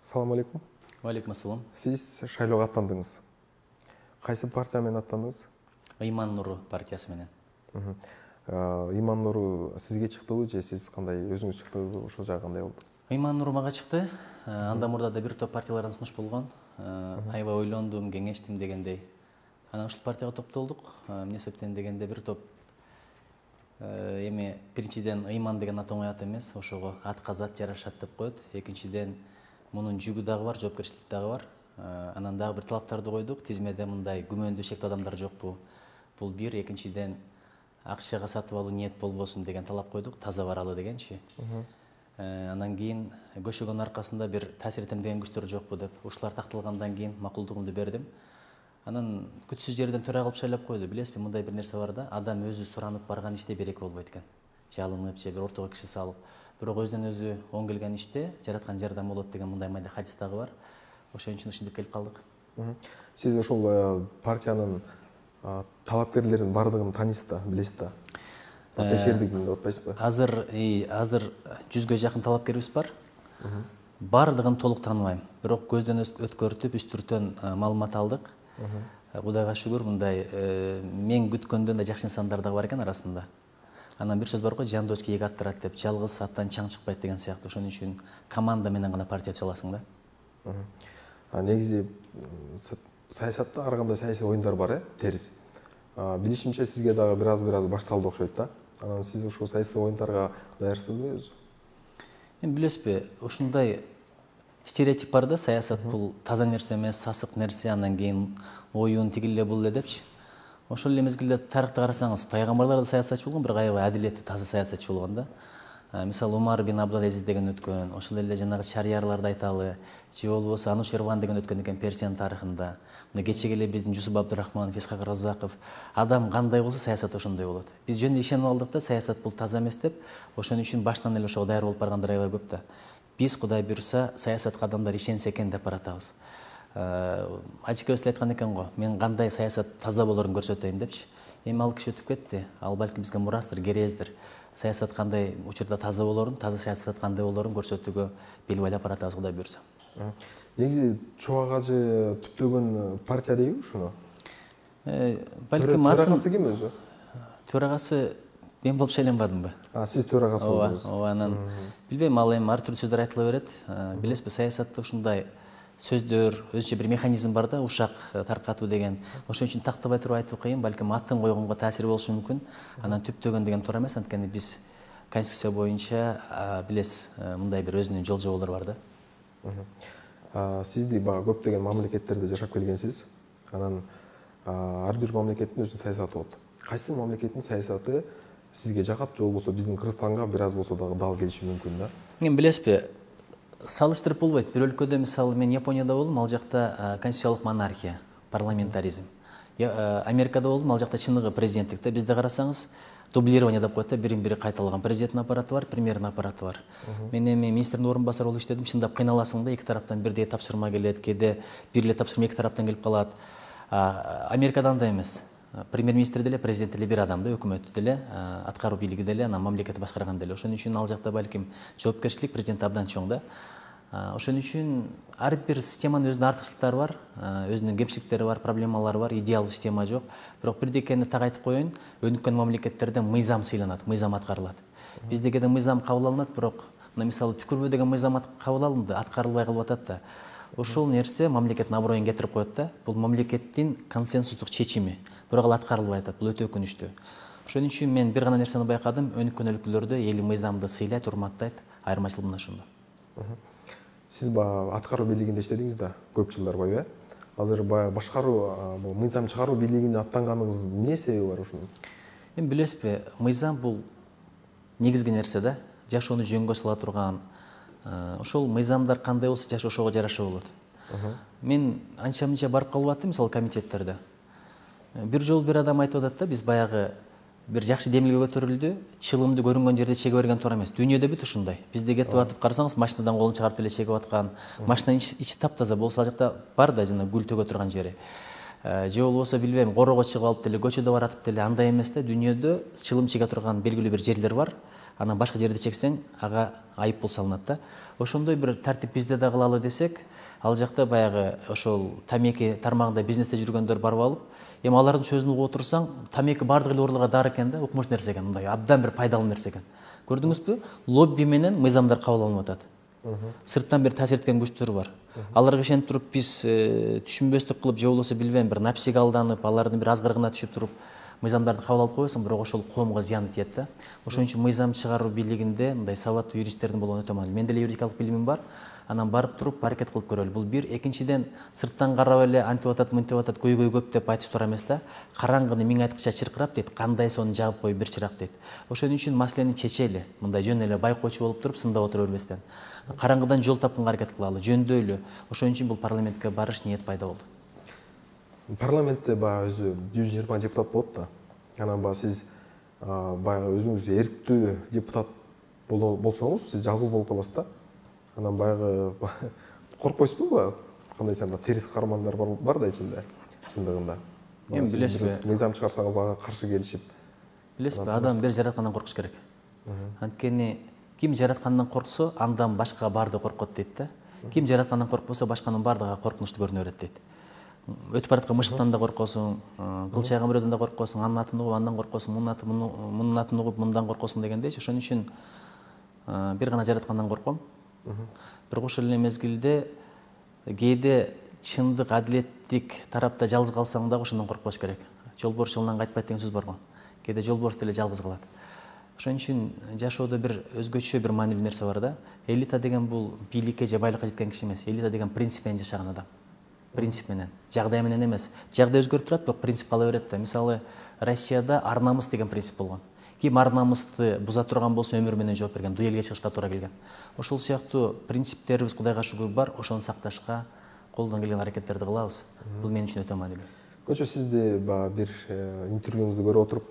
Салам алейкум. Алейкум ассалам. Сиз шайлоого аттандыңыз. Кайсы партия менен аттандыңыз? Ыйман Нуру партиясы менен. Иман Нуру сизге чыктыбы же сиз кандай өзүңүз чыктыбы, ошол жагы кандай болду? Ыйман Нуру мага чыкты. Анда мурда да бир топ партиялардан сунуш болгон. Аябай ойлондум, кеңештим дегендей. Анан ушул партияга топтолдук. Эмне себептен дегенде бир топ эми биринчиден Ыйман деген ат оңой ат эмес, ошого атка зат жарашат деп коет. Экинчиден мунун жүгү дагы бар, жоопкерчилик дагы бар. Анан дагы бир талаптарды койдук. Тизмеде мындай күмөндүү шектүү адамдар жокпу? Бул бир. Экинчиден акчага сатып алуу ниет болбосун деген талап койдук, таза баралы дегенчи. Анан кийин көшөгөнүн аркасында бир таасир этем деген күчтөр жокпу деп ушулар такталгандан кийин макулдугумду бердим. Анан күтүсүз жерден төрага кылып шайлап койду. Билесизби, мындай бир нерсе бар да, адам өзү суранып барган иште береке болбойт экен. Жалынып же бир ортого киши салып, бирок өзүнөн өзү оң келген иште жараткан жардам болот деген мындай майда хадис дагы бар. Ошон үчүн ушинтип келип калдык. Сиз ошол партиянын талапкерлеринин бардыгын таанысыз да, билесиз да? Текшердик деп атпайсызбы? Азыр 100гө жакын талапкерибиз бар. Бардыгын толук тааныбайм. Бирок көздөн өткөртүп, үстүртөн маалымат алдык. Кудайга шүгүр, мындай мен күткөндөн да жакшы инсандар дагы бар экен арасында. Анан бир сөз бар го, жан дочке эки ат турат деп, жалгыз аттан чаң чыкпайт деген сыяктуу. Ошон үчүн команда менен гана партия түзө аласың да. Негизи саясатта ар кандай саясий оюндар бар, терис. Билишимче сизге дагы бир аз башталды окшойт да. Анан сиз ушул саясий оюндарга даярсызбы өзү? Эми билесизби, ушундай стереотип бар да, саясат бул таза нерсе эмес, сасык нерсе, андан кийин оюн тигиле бул эле депчи. Ошол эле мезгилде тарыхты карасаңыз, пайгамбарлар да саясатчы болгон, бирок аябай адилеттүү, таза саясатчы болгон да. Мисалы Умар бин Абдул-Азиз деген өткөн, ошол эле жанагы шарияларды айталы, же болбосо Анушерван деген өткөн экен Персиянын тарыхында. Мына кечеге эле биздин Жусуп Абдурахманов, Исхак Раззаков, адам кандай болсо саясат ошондой болот. Биз жөн эле ишенип алдык да, саясат бул таза эмес деп. Ошон үчүн баштан эле ошого даяр болуп баргандар аябай көп да. Биз Кудай буйруса саясатка адамдар ишенсе экен деп баратабыз. Ажекебиз айткан экен го, мен кандай саясат таза болорун көрсөтөйүн депчи. Эми ал киши өтүп кетти. Ал балки бизге мурастыр, керездир. Саясат кандай учурда таза болорун, таза саясат кандай болорун көрсөтүүгө бел байлап баратабыз, Кудай буйруса. Негизи чоң агачы түптөгөн партия дейби ушуну? Балким төрагасы ким өзү? Төрагасы мен болуп шайланбадымбы? Сиз төрагасы болдуңуз. Ооба, анан билбейм, ал эми ар түрдүү сөздөр айтыла берет. Билесизби, саясатта ушундай сөздөр, өзүнчө бир механизм бар да, ушак таркатуу деген. Ошон үчүн тактабай туруп айтуу кыйын, балким атын койгонго таасир болушу мүмкүн. Анан түптөгөн деген туура эмес, анткени биз конституция боюнча билесиз, мындай бир өзүнүн жол жоболору бар да. Сизди баягы көптөгөн мамлекеттерде жашап келгенсиз. Анан ар бир мамлекеттин өзүнүн саясаты болот. Кайсы мамлекеттин саясаты сизге жагат, же болбосо биздин Кыргызстанга бир аз болсо дагы дал келиши мүмкүн да? Эми билесизби, салыштырып болбойт. Бир өлкөдө, мисалы, мен Японияда болдум, ал жакта конституциялык монархия, парламентаризм. Америкада болдум, ал жакта чыныгы президенттик да. Бизде карасаңыз, дублирование деп коет да, бирин-бири кайталган президенттин аппараты бар, премьердин аппараты бар. Мен эми министрдин орун басары болуп иштедим, чындап кыйналасың да, эки тараптан бирдей тапшырма келет, кээде бир эле тапшырма эки тараптан келип калат. Америкада андай эмес. Премьер-министр деле, президент деле бир адам да, өкмөтү деле, аткаруу бийлиги деле, анан мамлекетти башкарган деле. Ошон үчүн ал жакта балким жоопкерчилик президентте абдан чоң да. Ошон үчүн ар бир системанын өзүнүн артыкчылыктары бар, өзүнүн кемчиликтери бар, проблемалары бар, идеалдуу система жок. Бирок бирдекени так айтып коеюн, өнүккөн мамлекеттерде мыйзам сыйланат, мыйзам аткарылат. Бизде кээде мыйзам кабыл алынат, бирок мына мисалы түкүрбө деген мыйзам кабыл алынды, аткарылбай калып атат да. Ошол нерсе мамлекеттин аброюн кетирип коет да. Бул мамлекеттин консенсустук чечими, бирок ал аткарылбай атат. Бул өтө өкүнүчтүү. Ошон үчүн мен бир гана нерсени байкадым, өнүккөн өлкөлөрдө эли мыйзамды сыйлайт, урматтайт, айырмачылык мына ошондо. Сиз баягы аткаруу бийлигинде иштедиңиз да, көп жылдар бою, Азыр баягы башкаруу, мыйзам чыгаруу бийлигине аттанганыңыз эмне себеби бар ошонун? Эми билесизби, мыйзам бул негизги нерсе да, жашоону жөнгө сала турган. Ошол мыйзамдар кандай болсо жашоо ошого жараша болот. Мен анча-мынча барып калып аттым, мисалы комитеттерде. Бир жолу бир адам айтып атат да, биз баягы бир жакшы демилге көтөрүлдү, чылымды көрүнгөн жерде чеге берген туура эмес. Дүйнөдө бүт ушундай. Бизде кетип атып карасаңыз, машинадан колун чыгарып эле чегип аткан, машинанын ичи таптаза болсо, ал жакта бар да жана гүл төгө турган жери. же болбосо билбейм корого чыгып алып деле көчөдө баратып деле андай эмес да. Дүйнөдө чылым чеге турган белгилүү бир жерлер бар. Анан башка жерде чексең ага айып пул салынат да. Ошондой бир тартип бизде да кылалы десек, ал жакта баягы ошол тамеки тармагында бизнесте жүргөндөр барып алып, эми алардын сөзүн угуп отурсаң, тамеки баардык эле ооруларга дары экен да, укмуш нерсе экен, мындай абдан бир пайдалуу нерсе экен. Көрдүңүзбү? Лобби менен мыйзамдар кабыл алынып атат. Сырттан бир таасир эткен күчтөр бар. Аларга ишенип туруп биз түшүнбөстүк кылып, же болбосо билбейм, бир напсиге алданып, алардын бир азгырыгына түшүп туруп мыйзамдарды кабыл алып койсоң, бирок ошол коомго зыяны тиет да. Ошон үчүн мыйзам чыгаруу бийлигинде мындай сабаттуу юристтердин болгону өтө маанилүү. Менде деле юридикалык билимим бар. Анан барып туруп аракет кылып көрөлү. Бул бир, экинчиден сырттан карап эле антип атат, мынтип атат, көйгөй көп деп айтыш туура эмес да. Караңгыны миң айткыча чыркырап дейт, кандай сонун жагып коюп бир чырак дейт. Ошон үчүн маселени чечели. Мындай жөн эле байкоочу болуп туруп сындап отура бербестен. Караңгыдан жол тапканга аракет кылалы, жөндөйлү. Ошон үчүн бул парламентке барыш ниет пайда болду. Парламентте баягы өзү 120 депутат болот да. Анан баягы сиз баягы өзүңүз эрктүү депутат болсоңуз, сиз жалгыз болуп каласыз да. Анан баягы коркпойсузбу? Кандай санда терис каармандар бар да ичинде, чындыгында. Эми билесизби, мыйзам чыгарсаңыз ага каршы келишип. Билесизби, адам бир жараткандан коркуш керек. Анткени ким жараткандан корксо, андан башка баардыгы коркот дейт да. Ким жараткандан коркпосо, башканын баардыгы коркунучтуу көрүнө берет дейт. Өтүп бараткан мышыктан да коркосуң, кылчайган бирөөдөн да коркосуң, анын атын угуп андан коркосуң, мунун атын угуп мындан коркосуң дегендейчи. Ошон үчүн бир гана жараткандан корком. Бирок ошол эле мезгилде кээде чындык, адилеттик тарапта жалгыз калсаң дагы ошондон коркпош керек. Жолборс жолунан кайтпайт деген сөз бар го. Кээде жолборс деле жалгыз калат. Ошон үчүн жашоодо бир өзгөчө бир маанилүү нерсе бар да. Элита деген бул бийликке же байлыкка жеткен киши эмес. Элита деген принцип менен жашаган адам. Принцип менен, жагдай менен эмес. Жагдай өзгөрүп турат, бирок принцип кала берет да. Мисалы, Россияда ар намыс деген принцип болгон. Ким ар намысты буза турган болсо өмүрү менен жооп берген, дуэлге чыгышка туура келген. Ошол сыяктуу принциптерибиз Кудайга шүгүр бар, ошону сакташка колдон келген аракеттерди кылабыз. Бул мен үчүн өтө маанилүү. Көчө сизди бир интервьюңузду көрүп отуруп,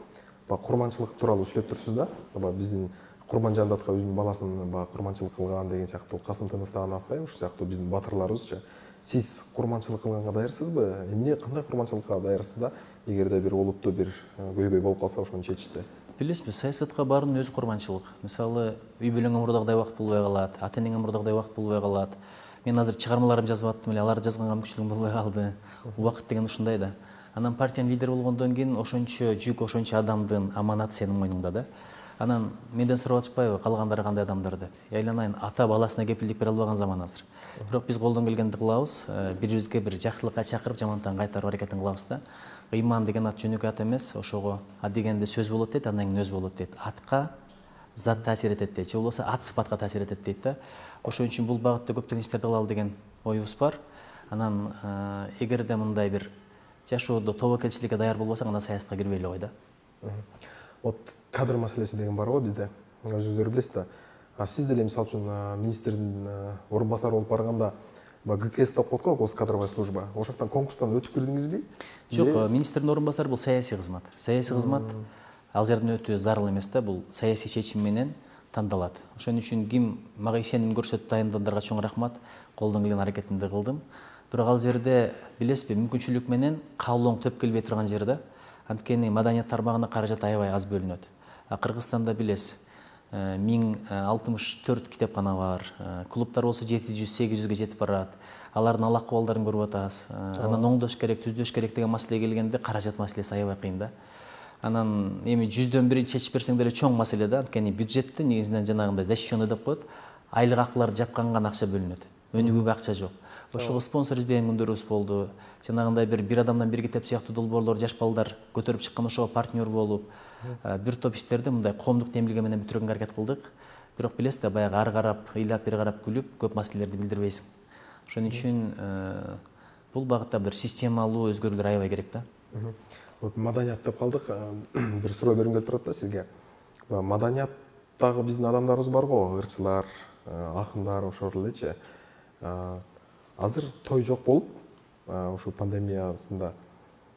курманчылык тууралуу сүйлөп турсуз да. Биздин Курманжан атка өзүнүн баласын курманчылык кылган деген сыяктуу Касым Тыныстаган акай, ушул сыяктуу биздин батырларыбызчы. Сиз курманчылык кылганга даярсызбы? Эмне, кандай курманчылыкка даярсыз да? Эгерде бир олуттуу бир көйгөй болуп калса, ошону чечишти. Билесизби, саясатка баруунун өзү курманчылык. Мисалы, үй бүлөңө мурдагыдай убакыт болбой калат, ата энеңе мурдагыдай убакыт болбой калат. Мен азыр чыгармаларымды жазып аттым эле, аларды жазганга мүмкүнчүлүгүм болбой калды. Убакыт деген ушундай да. Анан партиянын лидери болгондон кийин ошончо жүк, ошончо адамдын аманаты сенин мойнуңда да. Анан менден сурап атышпайбы, калгандары кандай адамдар деп. Айланайын, ата баласына кепилдик бере албаган заман азыр. Бирок биз колдон келгенди кылабыз, бирибизге бир жакшылыкка чакырып, жамандыктан кайтарып аракетин кылабыз да. Ыйман деген ат жөнөкөй ат эмес, ошого а дегенде сөз болот дейт, андан кийин өз болот дейт. Атка зат таасир этет дейт, же болбосо ат сыпатка таасир этет дейт да. Ошон үчүн бул багытта көптөгөн иштерди кылалы деген оюбуз бар. Анан эгерде мындай бир жашоодо тобокелчиликке даяр болбосоң, анда саясатка кирбей эле кой да. Вот кадр маселеси деген бар го бизде. Өзүңүздөр билесиз да. Сиз деле мисалы үчүн министрдин орун басары болуп барганда ГКС деп коет го, госкадровая служба. Ошол жактан конкурстан өтүп кирдиңизби? Жок, министрдин орун басары бул саясий кызмат. Саясий кызмат ал жерден өтүү зарыл эмес да, бул саясий чечим менен тандалат. Ошон үчүн ким мага ишеним көрсөтүп дайындагандарга чоң рахмат, колдон келген аракетимди кылдым. Бирок ал жерде билесизби, мүмкүнчүлүк менен каалооң төп келбей турган жерде. Анткени маданият тармагына каражат аябай аз бөлүнөт. Кыргызстанда билесиз, 1064 китепкана бар, клубтар болсо 700-800ге жетип барат. Алардын ал акыбалдарын көрүп атабыз. Анан оңдош керек, түздөш керек деген маселе келгенде каражат маселеси аябай кыйын да. Анан эми 100дөн 1 чечип берсең деле чоң маселе да. Анткени бюджетте негизинен жанагындай защищенный деп коет, айлык акыларды жапканга гана акча бөлүнөт. Өнүгүүгө акча жок. Ошого спонсор издеген күндөрүбүз болду. Жанагындай бир адамдан бир китеп сыяктуу долбоорлор жаш балдар көтөрүп чыккан, ошого партнер болуп, бир топ иштерди мындай коомдук темилге менен бүтүргөнгө аракет кылдык. Бирок билесиз да, баягы ары карап, ыйлап, бери карап күлүп, көп маселелерди билдирбейсиң. Ошон үчүн бул багытта бир системалуу өзгөрүүлөр аябай керек да. Вот маданият деп калдык. Бир суроо бергим келип турат да сизге. Маданияттагы биздин адамдарыбыз бар го, ырчылар, акындар, ошол элечи. Азыр той жок болуп, ушул пандемиясында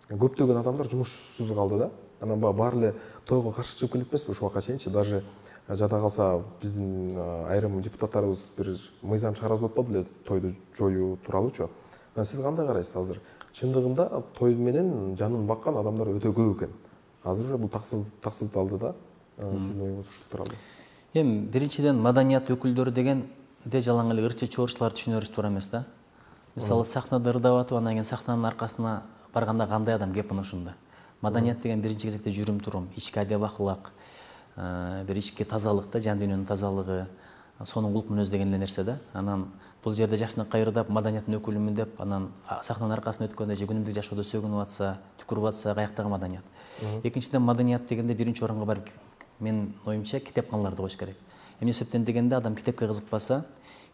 көптөгөн адамдар жумушсуз калды да. Анан баары эле тойго каршы чыгып келет эмеспи ушул убакка чейинчи? Даже жада калса биздин айрым депутаттарыбыз бир мыйзам чыгарабыз деп атпады эле тойду жоюу тууралуучу. Сиз кандай карайсыз азыр? чындыгында той менен жанын баккан адамдар өтө көп экен. Азыр уже бул таксыздалды да. Сиздин оюңуз ушул тууралуу. Эми биринчиден маданият өкүлдөрү дегенде жалаң эле ырчы чоорчуларды түшүнөрүз туура эмес да. Мисалы сахнада ырдап атып, анан кийин сахнанын аркасына барганда кандай адам кеп мына ушунда. Маданият деген биринчи кезекте жүрүм турум, ички адеп акылак, бир ички тазалык да, жан дүйнөнүн тазалыгы, сонун кулк мүнөз деген эле нерсе да. Анан бул жерде жакшынакай ырдап, маданияттын өкүлүмүн деп, анан сахнанын аркасына өткөндө же күнүмдүк жашоодо сөгүнүп атса, түкүрүп атса, каяктагы маданият. Экинчиден маданият дегенде биринчи орунга бар, менин оюмча, китепканаларды коюш керек. Эмне себептен дегенде адам китепке кызыкпаса,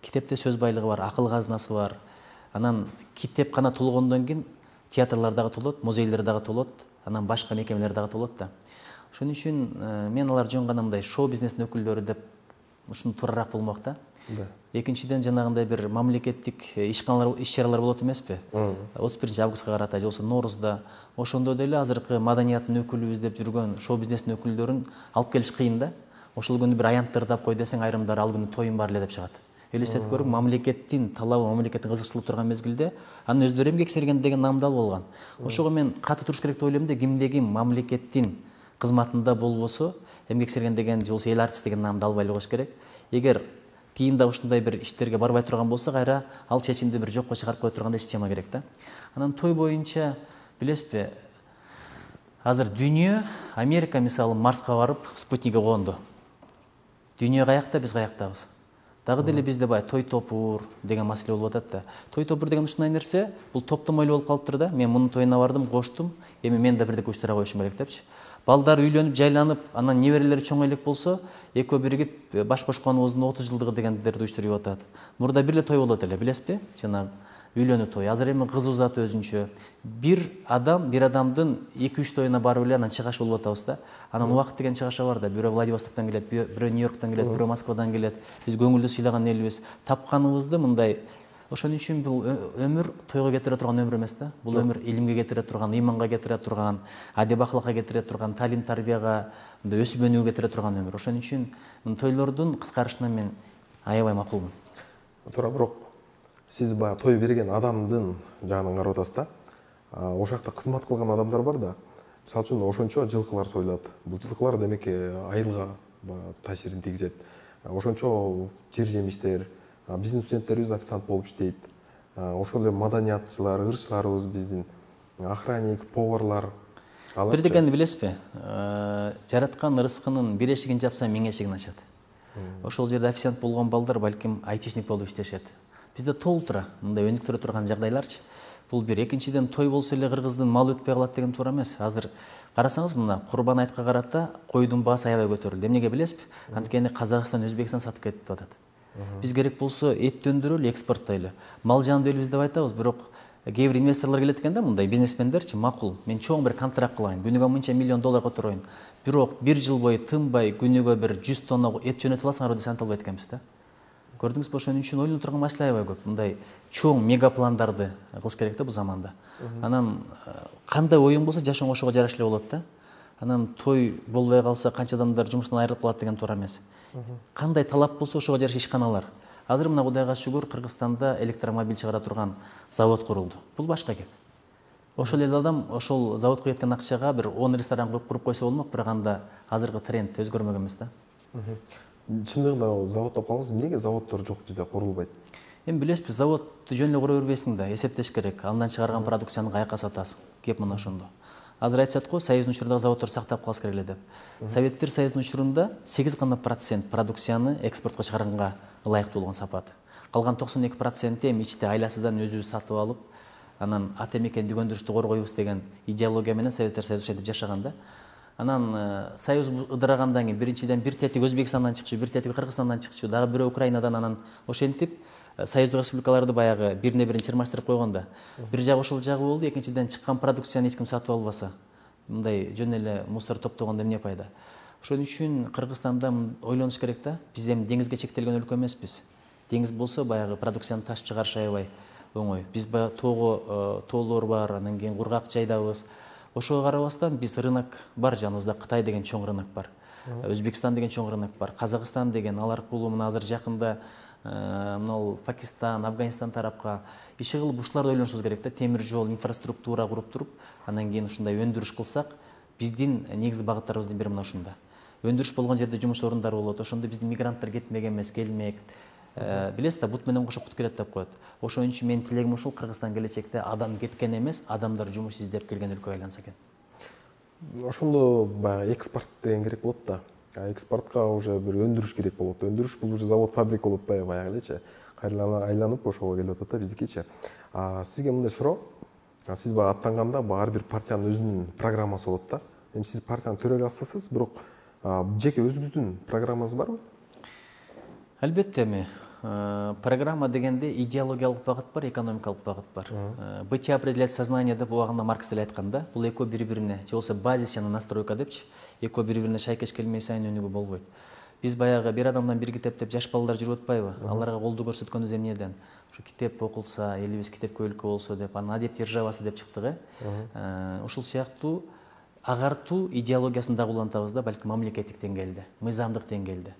китепте сөз байлыгы бар, акыл казынасы бар. Анан китепкана толгондон кийин театрлар дагы толот, музейлер дагы толот, анан башка мекемелер дагы толот да. Ошон үчүн мен алар жөн гана мындай шоу бизнестин өкүлдөрү деп ушуну туурараак болмок да. Экинчиден жанагындай бир мамлекеттик ишканалар, иш-чаралар болот эмеспи? 31 августка карата же болбосо Ноорузда. Ошондо деле азыркы маданияттын өкүлүбүз деп жүргөн шоу бизнестин өкүлдөрүн алып келиш кыйын да. Ошол күнү бир аянтты ырдап кой десең, айрымдары ал күнү тоюм бар эле деп чыгат. Элестетип көрүң, мамлекеттин талабы, мамлекеттин кызыкчылыгы турган мезгилде анын өздөрү эмгексерген деген наамдал болгон. Ошого мен катуу туруш керек деп ойлойм да, кимде ким мамлекеттин кызматында болбосо, эмгексерген деген же болбосо эл артист деген наамды албай эле коюш керек. Эгер кийинде ушундай бир иштерге барбай турган болсо, кайра ал чечимди бир жокко чыгарып кое тургандай система керек да. Анан той боюнча билесизби, азыр дүйнө, Америка мисалы Марска барып, спутникке коонду. Дүйнө каякта, биз каяктабыз. Дагы деле бизде бай той топур деген маселе болуп атат да. Той топур деген ушундай нерсе, бул топтомойлуу болуп калыптыр да. Мен мунун тоюна бардым, коштум, эми мен да бирдеке уюштура коюшум керек депчи. Балдар үйлөнүп, жайланып, анан неберелери чоң элек болсо, экөө биригип баш кошконубуздун 30 жылдыгы дегендерди уюштуруп атат. Мурда бир эле той болот эле, билесизби? Жанагы үйлөнүү той. Азыр эми кыз узаты өзүнчө. Бир адамдын 2-3 тоюна барып эле анан чыгашы болуп атабыз да. Анан убакыт деген чыгаша бар да. Бирөө Владивостоктон келет, бирөө Нью-Йорктон келет, бирөө Москвадан келет. Биз көңүлдү сыйлаган элбиз. Тапканыбызды мындай. Ошон үчүн бул өмүр тойго кетире турган өмүр эмес да. Бул өмүр илимге кетире турган, иманга кетире турган, адеп акылыкка кетире турган, талим тарбияга, өсүп өнүүгө кетире турган өмүр. Ошон үчүн тойлордун кыскарышына мен аябай макулмун. Туура, бирок сиз баягы той берген адамдын жагынан карап атасыз да. Ошол жакта кызмат кылган адамдар бар да. Мисалы үчүн ошончо жылкылар союлат. Бул жылкылар демек айылга таасирин тийгизет. Ошончо жер жемиштер, биздин студенттерибиз официант болуп иштейт. Ошол эле маданиятчылар, ырчыларыбыз биздин, охранник, поварлар. Бир дегенди билесизби? Жараткан ырыскынын бир эшигин жапса, 1000 эшигин ачат. Ошол жерде официант болгон балдар балким айтишник болуп иштешет. Бизде толтура мындай өнүктүрө турган жагдайларчы. Бул бир. Экинчиден, той болсо эле кыргыздын малы өтпөй калат деген туура эмес. Азыр карасаңыз, мына Курбан айтка карата койдун баасы аябай көтөрүлдү. Эмнеге билесизби? Анткени Казакстан, Өзбекстан сатып кетип атат. Биз керек болсо эт өндүрөлү, экспорттойлу. Мал жанды элбиз деп айтабыз, бирок кээ бир инвесторлор келет экен да, мындай бизнесмендерчи, макул, мен чоң бир контракт кылайын, күнүгө мынча миллион доллар котороюн. Бирок 1 жыл бою тынбай күнүгө бир 100 тонна эт жөнөтүп алсаңар десе анталбайт экенбиз да. Көрдүңүзбү? Ошон үчүн ойлонуп турган маселе аябай көп. Мындай чоң мегапландарды кылыш керек да бул заманда. Анан кандай оюң болсо жашооң ошого жараша эле болот да. Анан той болбой калса канча адамдар жумуштан айрылып калат деген туура эмес. Кандай талап болсо ошого жараша ишканалар. Азыр мына Кудайга шүгүр, Кыргызстанда электромобиль чыгара турган завод курулду. Бул башка кеп. Ошол эле адам ошол заводко кеткен акчага бир 10 ресторан куруп койсо болмок, бирок анда азыркы тренд өзгөрмөгөн эмес да. Чындыгында завод деп калыңыз, эмнеге заводдор жок жерде курулбайт? Эми билесизби, заводду жөн эле кура бербейсиң да, эсептеш керек. Андан чыгарган продукцияны каяка сатасың? Кеп мына ошондо. Азыр айтышат го, Союздун учурунда заводдор сактап калыш керек эле деп. Советтер Союзунун учурунда 8% продукцияны экспортко чыгарганга ылайыктуу болгон сапат. Калган 92% эми ичте айласыздан өзүбүз сатып алып, анан ата мекенди көндүрүштү коргойбуз деген идеология менен Советтер Союзу ошентип жашаган да. Анан Союз ыдырагандан кийин биринчиден бир тетиги Өзбекстандан чыкчу, бир тетиги Кыргызстандан чыкчу, дагы бирөө Украинадан, анан ошентип Союздук республикаларды баягы бирине бирин чырмаштырып койгон да. Бир жагы ошол жагы болду, экинчиден чыккан продукцияны эч ким сатып албаса, мындай жөн эле мусор топтогондо эмне пайда? Ошон үчүн Кыргызстанда ойлонуш керек да. Биз эми деңизге чектелген өлкө эмеспиз. Деңиз болсо баягы продукцияны ташып чыгарыш аябай оңой. Биз баягы тоолор бар, анан кийин кургак жайдабыз. Ошого карабастан биз рынок бар жаныбызда. Кытай деген чоң рынок бар. Өзбекстан деген чоң рынок бар. Казакстан деген, алар аркылуу мына азыр жакында мынау Пакистан, Афганистан тарапка иши кылып ушуларды ойлонушубуз керек да. Темир жол, инфраструктура куруп туруп, анан кийин ушундай өндүрүш кылсак, биздин негизги багыттарыбыздын бири мына ушунда. Өндүрүш болгон жерде жумуш орундары болот. Ошондо биздин мигранттар кетмек эмес, келмек. Билесиз да, бут менен кошо кут келет деп коет. Ошон үчүн менин тилегим ушул: Кыргызстан келечекте адам кеткен эмес, адамдар жумуш издеп келген өлкөгө айланса экен. Ошондо баягы экспорт деген керек болот да. Экспортко уже бир өндүрүш керек болот. Өндүрүш бул уже завод, фабрика болуп атпайбы баягы элечи. Кайра айланып ошого келип атат да биздикичи. Сизге мындай суроо. Сиз баягы аттанганда ар бир партиянын өзүнүн программасы болот да. Эми сиз партиянын төрагасысыз, бирок жеке өзүңүздүн программаңыз барбы? Албетте, эми программа дегенде идеологиялык багыт бар, экономикалык багыт бар. Бытие определяет сознание деп убагында Маркс деле айткан да. Бул экөө бири-бирине, же болбосо базис жана настройка депчи. Экөө бири-бирине шайкеш келмей сайын өнүгүү болбойт. Биз баягы бир адамдан бир китеп деп жаш балдар жүрүп атпайбы? Аларга колдоо көрсөткөнүбүз эмнеден? Ушу китеп окулса, элибиз китепке өлкө болсо деп, анан адеп державасы деп чыктык, Ушул сыяктуу агартуу идеологиясын дагы улантабыз да, балким мамлекеттик деңгээлде, мыйзамдык деңгээлде.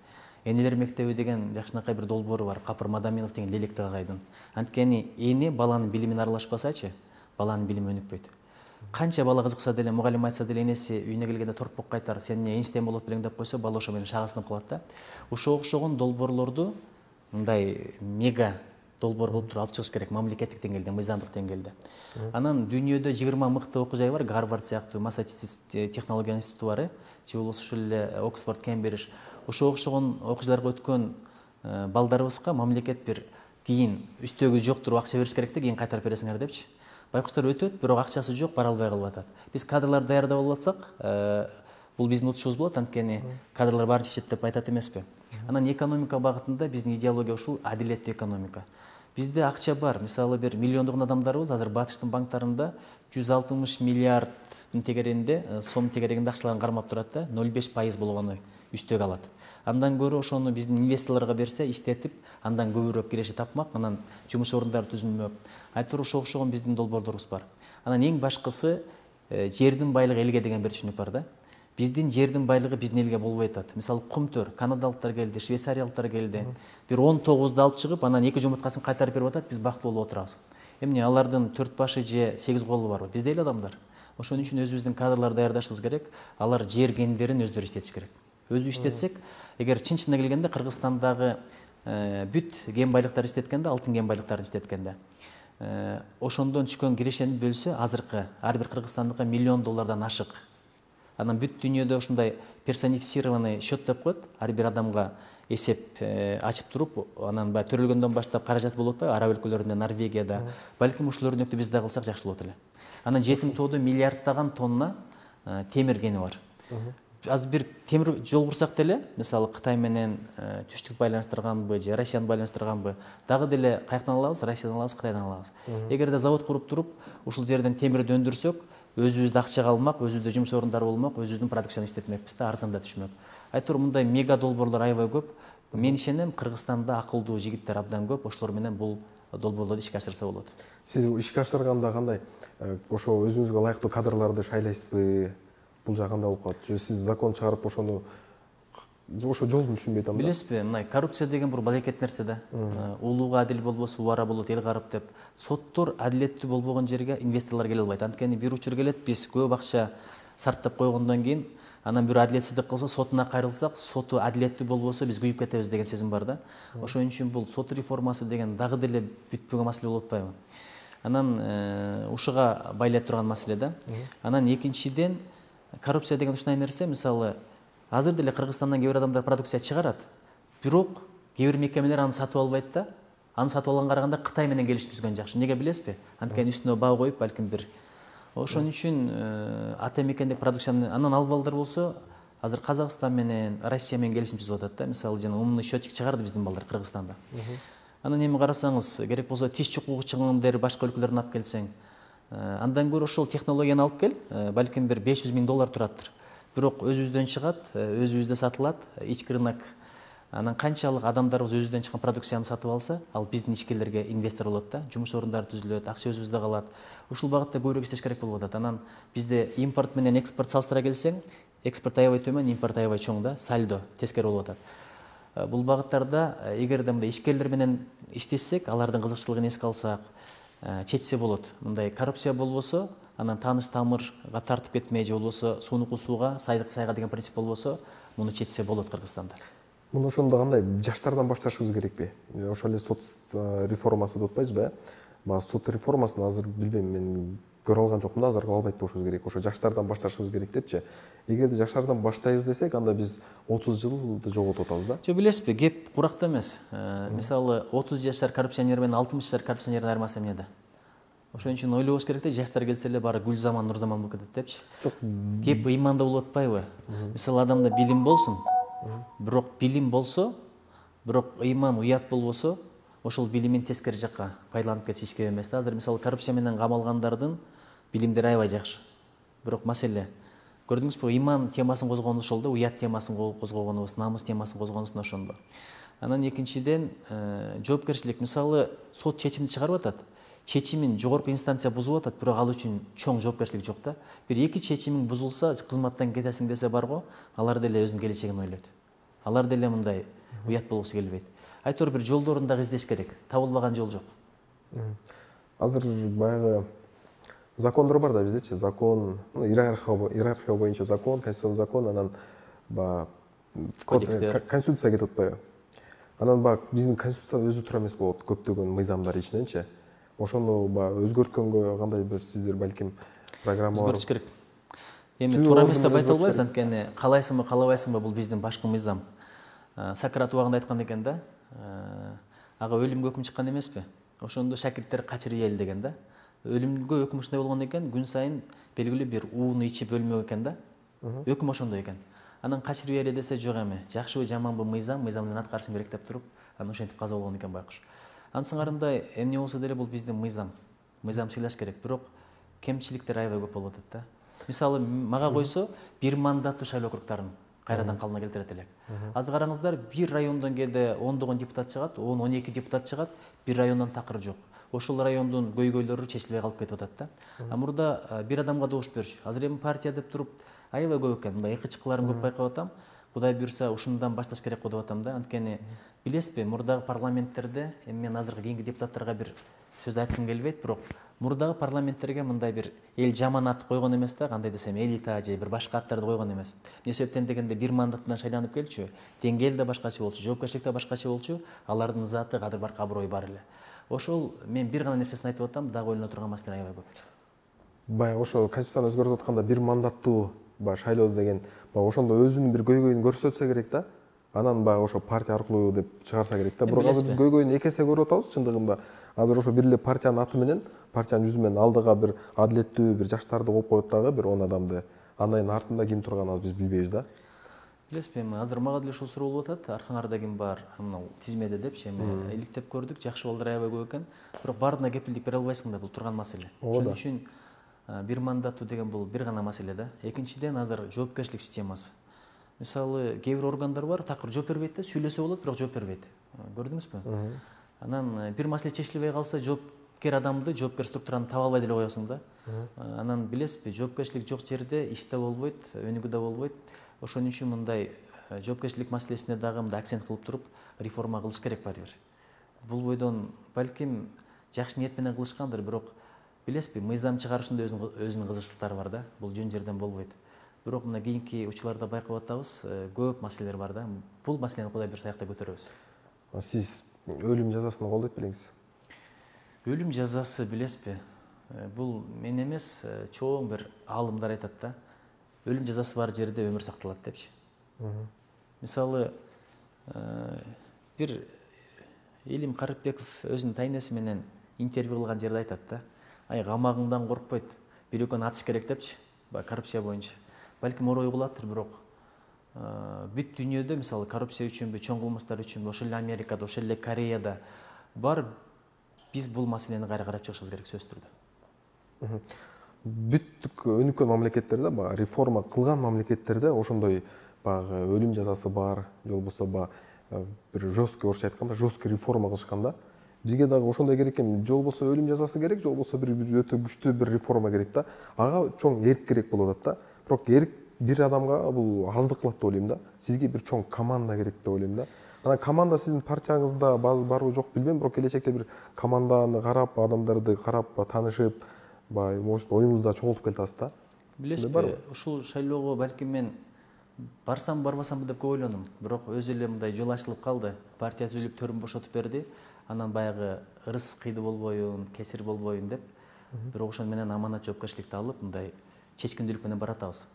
Энелер мектеби деген жакшынакай бир долбоору бар, Капыр Мадаминов деген Лелекти агайдын. Анткени эне баланын билимине аралашпасачы, баланын билими өнүкпөйт. Канча бала кызыкса деле, мугалим айтса деле, энеси үйүнө келгенде торпок кайтар, сен эмне Эйнштейн болот белең деп койсо, бала ошо менен шагасынып калат да. Ошого окшогон долбоорлорду мындай мега долбоор кылып туруп алып чыгыш керек мамлекеттик деңгээлде, мыйзамдык деңгээлде. Анан дүйнөдө 20 мыкты окуу жай бар, Гарвард сыяктуу, Массачусетс технология институту бар, же болбосо ушул эле Оксфорд, Кембридж. Ошого окшогон окуучуларга өткөн балдарыбызга мамлекет бир кийин үстөгү жок туруп акча бериш керек да, кийин кайтарып бересиңер депчи. Байкуштар өтөт, бирок акчасы жок, бара албай калып атат. Биз кадрларды даярдап алып атсак, бул биздин утушубуз болот, анткени кадрлар баарын чечет деп айтат эмеспи. Анан экономика багытында биздин идеология ушул адилеттүү экономика. Бизде акча бар. Мисалы бир миллиондогон адамдарыбыз азыр батыштын банктарында 160 миллиарддын тегерегинде, сом тегерегинде акчаларын кармап турат да, 0,5% болгону үстөк алат. Андан көрө ошону биздин инвесторлорго берсе, иштетип, андан көбүрөөк киреше тапмак, анан жумуш орундары түзүлмөк. Айтор ошого окшогон биздин долбоорлорубуз бар. Анан эң башкысы жердин байлыгы элге деген бир түшүнүк бар да. Биздин жердин байлыгы биздин элге болбой атат. Мисалы кумтөр, канадалыктар келди, швейцариялыктар келди. Бир 19ду алып чыгып, анан 2 жумурткасын кайтарып берип атат, биз бактылуу болуп отурабыз. Эмне алардын 4 башы же 8 колу барбы? Бизде эле адамдар. Ошон үчүн өзүбүздүн кадрларды даярдашыбыз керек. Алар жер гендерин өздөрү иштетиш керек. Өзү иштетсек, эгер чын-чынына келгенде Кыргызстандагы бүт кен байлыктарды иштеткенде, алтын кен байлыктарын иштеткенде, ошондон түшкөн кирешени бөлсө, азыркы ар бир кыргызстандыкка $1 миллион ашык. Анан бүт дүйнөдө ушундай персонифицированный счет деп коет, ар бир адамга эсеп ачып туруп, анан баягы төрөлгөндөн баштап каражат болуп атпайбы, араб өлкөлөрүндө, Норвегияда. Балким ушул өрнөктү биз да кылсак жакшы болот эле. Анан жетим тоодо миллиарддаган тонна темир кени бар. Аз бир темир жол курсак деле, мисалы Кытай менен түштүк байланыштырганбы же Россияны байланыштырганбы, дагы деле каяктан алабыз? Россиядан алабыз, Кытайдан алабыз. Эгерде завод куруп туруп, ушул жерден темирди өндүрсөк, өзүбүздө акчага алмак, өзүбүздө жумуш орундары болмок, өзүбүздүн продукцияны иштетмекпиз да, арзанда түшмөк. Айтор мындай мега долбоорлор аябай көп. Мен ишенем, Кыргызстанда акылдуу жигиттер абдан көп, ошолор менен бул долбоорлорду ишке ашырса болот. Сиз ишке ашырганда кандай ошо өзүңүзгө ылайыктуу кадрларды шайлайсызбы? Бул жагында болуп калат. Же сиз закон чыгарып ошону ошо жолун түшүнбөй атам да. Билесизби, мындай коррупция деген бул балекет нерсе да. Улууга адил болбосо убара болот, эл карып деп. Соттор адилеттүү болбогон жерге инвесторлор келе албайт. Анткени бир учур келет, биз көп акча сарптап койгондон кийин, анан бир адилетсиздик кылса, сотуна кайрылсак, соту адилеттүү болбосо биз күйүп кетебиз деген сезим бар да. Ошон үчүн бул сот реформасы деген дагы деле бүтпөгөн маселе болуп атпайбы? Анан ушуга байлай турган маселе да. Анан экинчиден, коррупция деген ушундай нерсе, мисалы азыр деле Кыргызстандан кээ бир адамдар продукция чыгарат, бирок кээ бир мекемелер аны сатып албайт да. Аны сатып алганга караганда Кытай менен келишип түзгөн жакшы. Неге билесизби? Анткени үстүнө баа коюп, балким бир. Ошон үчүн ата мекенде продукцияны анан алып алдар болсо, азыр Казакстан менен, Россия менен келишим түзүп атат да. Мисалы жана умный счетчик чыгарды биздин балдар Кыргызстанда. Анан эми карасаңыз, керек болсо тиш чукугу чыгымдары башка өлкөлөрдөн алып келсең, андан көрө ошол технологияны алып кел, балким бир $500 000 тураттыр. Бирок өзүбүздөн чыгат, өзүбүздө сатылат, ички рынок. Анан канчалык адамдарыбыз өзүбүздөн чыккан продукцияны сатып алса, ал биздин ичкилерге инвестор болот да, жумуш орундары түзүлөт, акча өзүбүздө калат. Ушул багытта көбүрөөк иштеш керек болуп атат. Анан бизде импорт менен экспорт салыштыра келсең, экспорт аябай төмөн, импорт аябай чоң да, сальдо тескери болуп атат. бул багыттарда эгерде мындай ишкерлер менен иштесек, алардын кызыкчылыгын эске алсак, чечсе болот. Мындай коррупция болбосо, анан тааныш тамырга тартып кетмей, же болбосо суунуку сууга, сайдык сайга деген принцип болбосо, муну чечсе болот Кыргызстанда. Муну ошондо кандай жаштардан башташыбыз керекпи? Ошол эле сот реформасы деп атпайбызбы? Сот реформасын азыр билбейм, мен көрө алган жокмун да, азыр албайт болушубуз керек. Ошо жаштардан башташыбыз керек депчи. Эгерде жаштардан баштайбыз десек, анда биз 30 жылды жоготуп атабыз да. Жо билесизби, кеп куракта эмес. Мисалы 30 жаштар коррупционер менен 60 жаштар коррупционердин айырмасы эмнеде? Ошон үчүн ойлобуз керек да, жаштар келсе эле баары гүл заман, нур заман болуп кетет депчи. Жок. Кеп ыйманда болуп атпайбы? Мисалы адамда билим болсун, бирок билим болсо, бирок ыйман, уят болбосо, ошол билимин тескери жакка пайдаланып кетиш ишке эмес да. Азыр мисалы коррупция менен камалгандардын билимдери аябай жакшы. Бирок маселе, көрдүңүзбү, ыйман темасын козгонубуз ошол да, уят темасын козгогонубуз, намыс темасын козгонубуз ошондо. Анан экинчиден, жоопкерчилик, мисалы сот чечимди чыгарып атат. Чечимин жогорку инстанция бузуп атат, бирок ал үчүн чоң жоопкерчилик жок да. Бир эки чечимиң бузулса, кызматтан кетесиң десе барго, алар деле өзүнүн келечегин ойлойт. Алар деле мындай уят болгусу келбейт. Айтор бир жолдорун дагы издеш керек. Табылбаган жол жок. Азыр баягы закондор бар да биздечи, закон, иерархия боюнча закон, конституциялык закон, анан конституция кетип атпайбы? Анан биздин конституция өзү туура эмес болот, көптөгөн мыйзамдар ичиненчи. Ошону өзгөрткөнгө кандай бир сиздер балким программа бар? Өзгөртүш керек. Эми туура эмес деп айта албайбыз, анткени каалайсыңбы, каалабайсыңбы, бул биздин башкы мыйзам. Сократ убагында айткан экен да, ага өлүмгө өкүм чыккан эмеспи? Ошондо шакирттер качырып эл деген да. Өлүмгө өкүм ушундай болгон экен, күн сайын белгилүү бир ууну ичип өлмөк экен да. Өкүм ошондой экен. Анан качырып эле десе жок эми. Жакшыбы жаманбы мыйзам, мыйзамдын аткарышын керек деп туруп, анан ошентип каза болгон экен байкуш. Ансыңарындай эмне болсо деле бул биздин мыйзам. Мыйзам сыйлаш керек, бирок кемчиликтер аябай көп болуп атат да. Мисалы мага койсо, бир мандаттуу шайлоо округдарын кайрадан калына келтирет элек. Азыр караңыздар, бир райондон кээде ондогон депутат чыгат, 10-12 депутат чыгат, бир райондон такыр жок. Ошол райондун көйгөйлөрү чечилбей калып кетип атат да. Мурда бир адамга добуш берчү. Азыр эми партия деп туруп аябай көп экен. Мындай ыкы-чыкыларын көп байкап атам. Кудай буйрса ушундан башташ керек го деп атам да. Анткени билесизби, мурдагы парламенттерде, эми мен азыркы кийинки депутаттарга бир сөз айткым келбейт, бирок мурдагы парламенттерге мындай бир эл жаман ат койгон эмес да, кандай десем, элита же бир башка аттарды койгон эмес. Эмне себептен дегенде бир мандаттан шайланып келчү, деңгээл да башкача болчу, жоопкерчилик да башкача болчу, алардын заты, кадыр-барк, аброю бар эле. Ошол мен бир гана нерсесин айтып атам, дагы ойлоно турган маселе аябай көп. Баягы ошо конституцияны өзгөртүп атканда бир мандаттуу шайлоо деген, ошондо өзүнүн бир көйгөйүн көрсөтсө керек да. Анан ошо партия аркылуу деп чыгарса керек да. Бирок азыр биз көйгөйүн эки эсе көрүп атабыз чындыгында. Азыр ошо бир эле партиянын аты менен, партиянын жүзү менен алдыга бир адилеттүү бир жаштарды коюп коет дагы, бир 10 адамды. Андан артында ким турганын биз билбейбиз да. Билесизби, эми азыр мага деле ушул суроо болуп атат. Аркаңарда ким бар? Мына тизмеде депчи, эми иликтеп көрдүк, жакшы балдар аябай көп экен. Бирок баарына кепилдик бере албайсың да, бул турган маселе. Ошон үчүн бир мандаттуу деген бул бир гана маселе да. Экинчиден азыр жоопкерчилик системасы. Мисалы, кээ бир органдар бар, такыр жооп бербейт да, сүйлөсө болот, бирок жооп бербейт. Көрдүңүзбү? Анан бир маселе чечилбей калса, жоопкер адамды, жоопкер структураны таба албай деле коесуң да. Анан билесизби, жоопкерчилик жок жерде иш да болбойт, өнүгүү да болбойт. Ошон үчүн мындай жоопкерчилик маселесине дагы мындай акцент кылып туруп, реформа кылыш керек баары бир. Бул бойдон балким жакшы ниет менен кылышкандыр, бирок билесизби, мыйзам чыгарышында өзүнүн кызыкчылыктары бар да. Бул жөн жерден болбойт. Бирок мына кийинки учурларда байкап атабыз, көп маселелер бар да. Бул маселени Кудай буйрса аякта көтөрөбүз. Сиз өлүм жазасын колдойт белеңиз? Өлүм жазасы билесизби? Бул мен эмес, чоң бир аалымдар айтат да. Өлүм жазасы бар жерде өмүр сакталат депчи. Мисалы, бир Элим Карипбеков өзүнүн тайнеси менен интервью кылган жерде айтат да. Камагыңдан коркпойт, бир экөөнү атыш керек депчи, коррупция боюнча. Балким орой кылаттыр, бирок бүт дүйнөдө мисалы коррупция үчүнбү, чоң кылмыштар үчүнбү, ошол эле Америкада, ошол эле Кореяда бар, биз бул маселени кайра карап чыгышыбыз керек сөзсүз түрдө. Бүттүк өнүккөн мамлекеттерде, реформа кылган мамлекеттерде ошондой баягы өлүм жазасы бар, же болбосо бир жесткий, орусча айтканда, жесткий реформа кылышканда, бизге дагы ошондой керек экен, же болбосо өлүм жазасы керек, же болбосо бир өтө күчтүү бир реформа керек да. Ага чоң эрк керек болуп атат да. Бирок эрк бир адамга бул аздык кылат деп ойлойм да. Сизге бир чоң команда керек деп ойлойм да. Анан команда сиздин партияңызда барбы жок билбейм, бирок келечекте бир команданы карап, адамдарды карап, таанышып, может оюңузда чогултуп келе атасыз да. Билесизби, ушул шайлоого балким мен барсам барбасамбы деп көп ойлондум. Бирок өзү эле мындай жол ачылып калды. Партия түзүлүп төрүн бошотуп берди. Анан баягы ырыс кыйды болбоюн, кесир болбоюн деп. Бирок ошону менен аманат жоопкерчиликти алып, мындай чечкиндүүлүк менен баратабыз.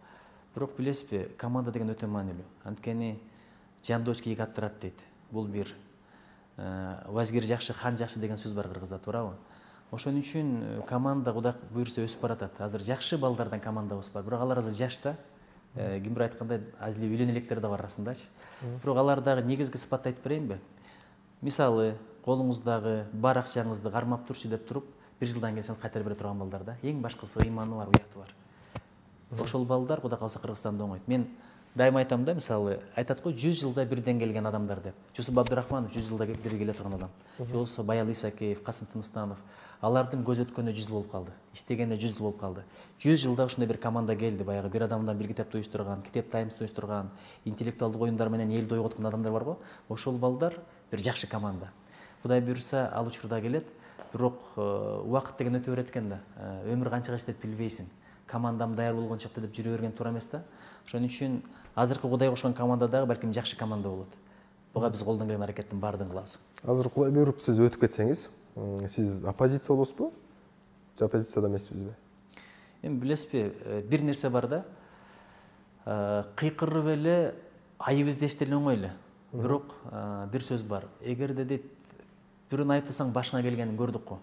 Бирок билесизби, команда деген өтө маанилүү. Анткени жан дочке эки ат турат дейт. Бул бир вазгир жакшы, хан жакшы деген сөз бар кыргызда, туурабы? Ошон үчүн команда Кудай буйрса өсүп баратат. Азыр жакшы балдардан командабыз бар. Бирок алар азыр жашта. Ким бир айткандай, азыр үйлөнө электер да бар арасындачы. Бирок алардагы негизги сыпатты айтып берейинби? Мисалы, колуңуздагы бар акчаңызды кармап турчу деп туруп, бир жылдан келсеңиз кайтарып бере турган балдар да. Эң башкысы ыйманы бар, уяты бар. Ошол балдар Кудай калса Кыргызстанда оңойт. Мен дайыма айтам да, мисалы, айтат го 100 жылда бирден келген адамдар деп. Жусуп Абдырахманов 100 жылда бир келе турган адам. Же болбосо Баял Исакеев, Касым Тыныстанов. Алардын көз өткөнү 100 жыл болуп калды. Иштегене 100 жыл болуп калды. 100 жылда ушундай бир команда келди, баягы бир адамдан бир китепти уюштурган, китеп таймсты уюштурган, интеллектуалдык оюндар менен элди ойготкон адамдар бар го. Ошол балдар бир жакшы команда. Кудай буйрса, ал учурда келет. Бирок убакыт деген өтө берет экен да. Өмүр канчага иштейт билбейсиң. Командам даяр болгончокто деп жүрө берген туура эмес да. Ошон үчүн азыркы Кудай кошкон командадагы балким жакшы команда болот. Буга биз колдон келген аракеттин баардыгын кылабыз. Азыр Кудай буйруп сиз өтүп кетсеңиз, сиз оппозиция болосузбу? Же оппозицияда эмессизби? Эми билесизби, бир нерсе бар да. Кыйкырып эле айып издеш деле оңой эле. Бирок бир сөз бар. Эгерде дейт бирөөнү айыптасаң башыңа келгенин көрдүк го.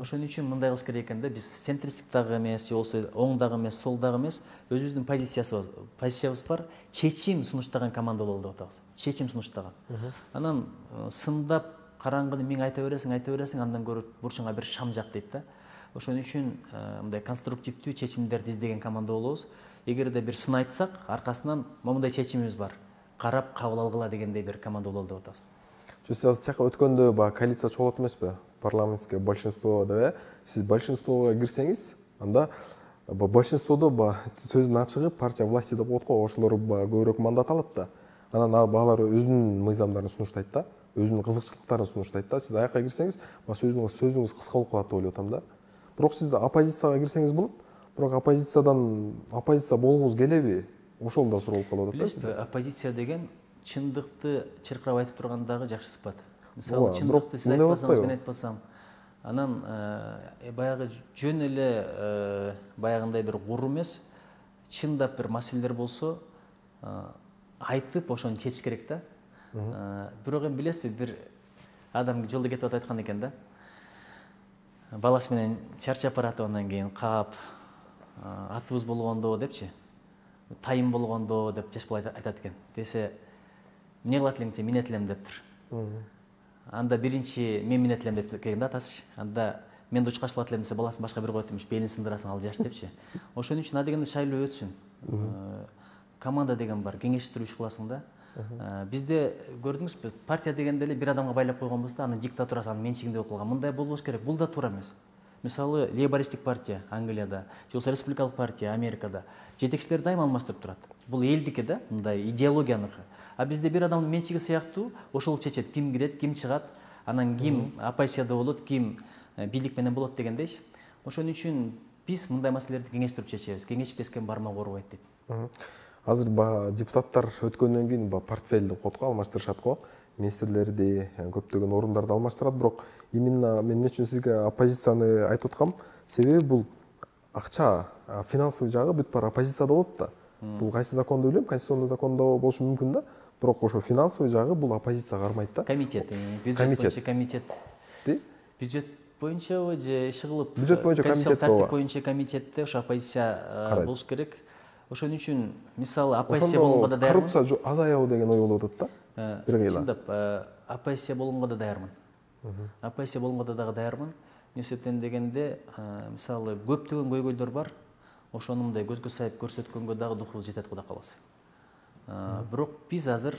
Ошон үчүн мындай кылыш керек экен да, биз центристик дагы эмес, же болбосо оң дагы эмес, сол дагы эмес, өзүбүздүн позициябыз бар. Чечим сунуштаган команда бололу деп атабыз. Чечим сунуштаган. Анан сындап караңгыны миң айта бересиң, андан көрө бурчуңа бир шам жак дейт да. Ошон үчүн мындай конструктивдүү чечимдерди издеген команда болобуз. Эгерде бир сын айтсак, аркасынан момундай чечимибиз бар. Карап кабыл алгыла дегендей бир команда бололу деп атабыз. Сиз азыр тияка өткөндө коалиция чогулат эмеспи? Парламентское большинство деп, сиз большинствого кирсеңиз, анда большинстводо сөзүнүн ачыгы партия власти деп коет го, ошолор көбүрөөк мандат алат да. Анан алар өзүнүн мыйзамдарын сунуштайт да, өзүнүн кызыкчылыктарын сунуштайт да. Сиз аяка кирсеңиз, сөзүңүз кыска болуп калат деп ойлоп атам да. Бирок сиз оппозицияга кирсеңиз болот. Бирок оппозиция болгуңуз келеби? Ошол да суроо болуп калып атат. Билесизби, оппозиция деген чындыкты чыркырап айтып тургандагы жакшы сыпат. Мисалы, чындыкты сиз айтпасаңыз, мен айтпасам, анан баягы жөн эле баягындай бир куру эмес, чындап бир маселелер болсо, айтып ошону чечиш керек да. Бирок эми билесизби, бир адам жолдо кетип айткан экен да. Баласы менен чарчап баратып, андан кийин каап, атыбыз болгондо депчи, тайым болгондо деп жашпыл айтат экен. Десе, эмне кылат элең десе, минет элем дептир. Анда биринчи мен минет элем деп келген да атасы. Анда мен да учкаш кылат элем десе, баласын башка бир коет эмиш, белин сындырасың, ал жаш депчи. Ошон үчүн дегенде шайлоо өтсүн. Команда деген бар, кеңештирүү иш кыласың да. Бизде көрдүңүзбү, партия дегенде эле бир адамга байлап койгонбуз да, анын диктатурасы, анын менчигинде болуп калган. Мындай болбош керек. Бул да туура эмес. Мисалы, лейбористик партия Англияда, же болбосо республикалык партия Америкада жетекчилер дайыма алмаштырып турат. Бул элдики да, мындай идеологияныкы. А бизде бир адамдын менчиги сыяктуу ошол чечет, ким кирет, ким чыгат, анан ким оппозицияда болот, ким бийлик менен болот дегендейчи. Ошон үчүн биз мындай маселелерди кеңештирип чечебиз. Кеңешпескен бармак оорубайт дейт. Азыр депутаттар өткөндөн кийин портфель деп коет го, алмаштырышат го. Министрлерди, көптөгөн орундарды алмаштырат, бирок именно мен үчүн сизге оппозицияны айтып аткам, себеби бул акча, финансовый жагы бүт баары оппозицияда болот да. Бул кайсы закондо билбейм, конституционный закондо болушу мүмкүн да. Бирок ошо финансовый жагы бул оппозицияга кармайт да. Комитет, бюджет боюнча комитет. Бюджет боюнчабы же иши кылып, бюджет боюнча комитет тартип боюнча комитетте ошо оппозиция болуш керек. Ошон үчүн мисалы оппозиция болгонго да даярмын. Коррупция азаябы деген ой болуп атат да. Чындап, оппозиция болгонго да даярмын. Оппозиция болгонго да дагы даярмын. Несиптен дегенде, мисалы, көптөгөн көйгөйлөр бар. Ошону мындай көзгө сайып көрсөткөнгө дагы духубуз жетет, Кудай кааласа. Бирок биз азыр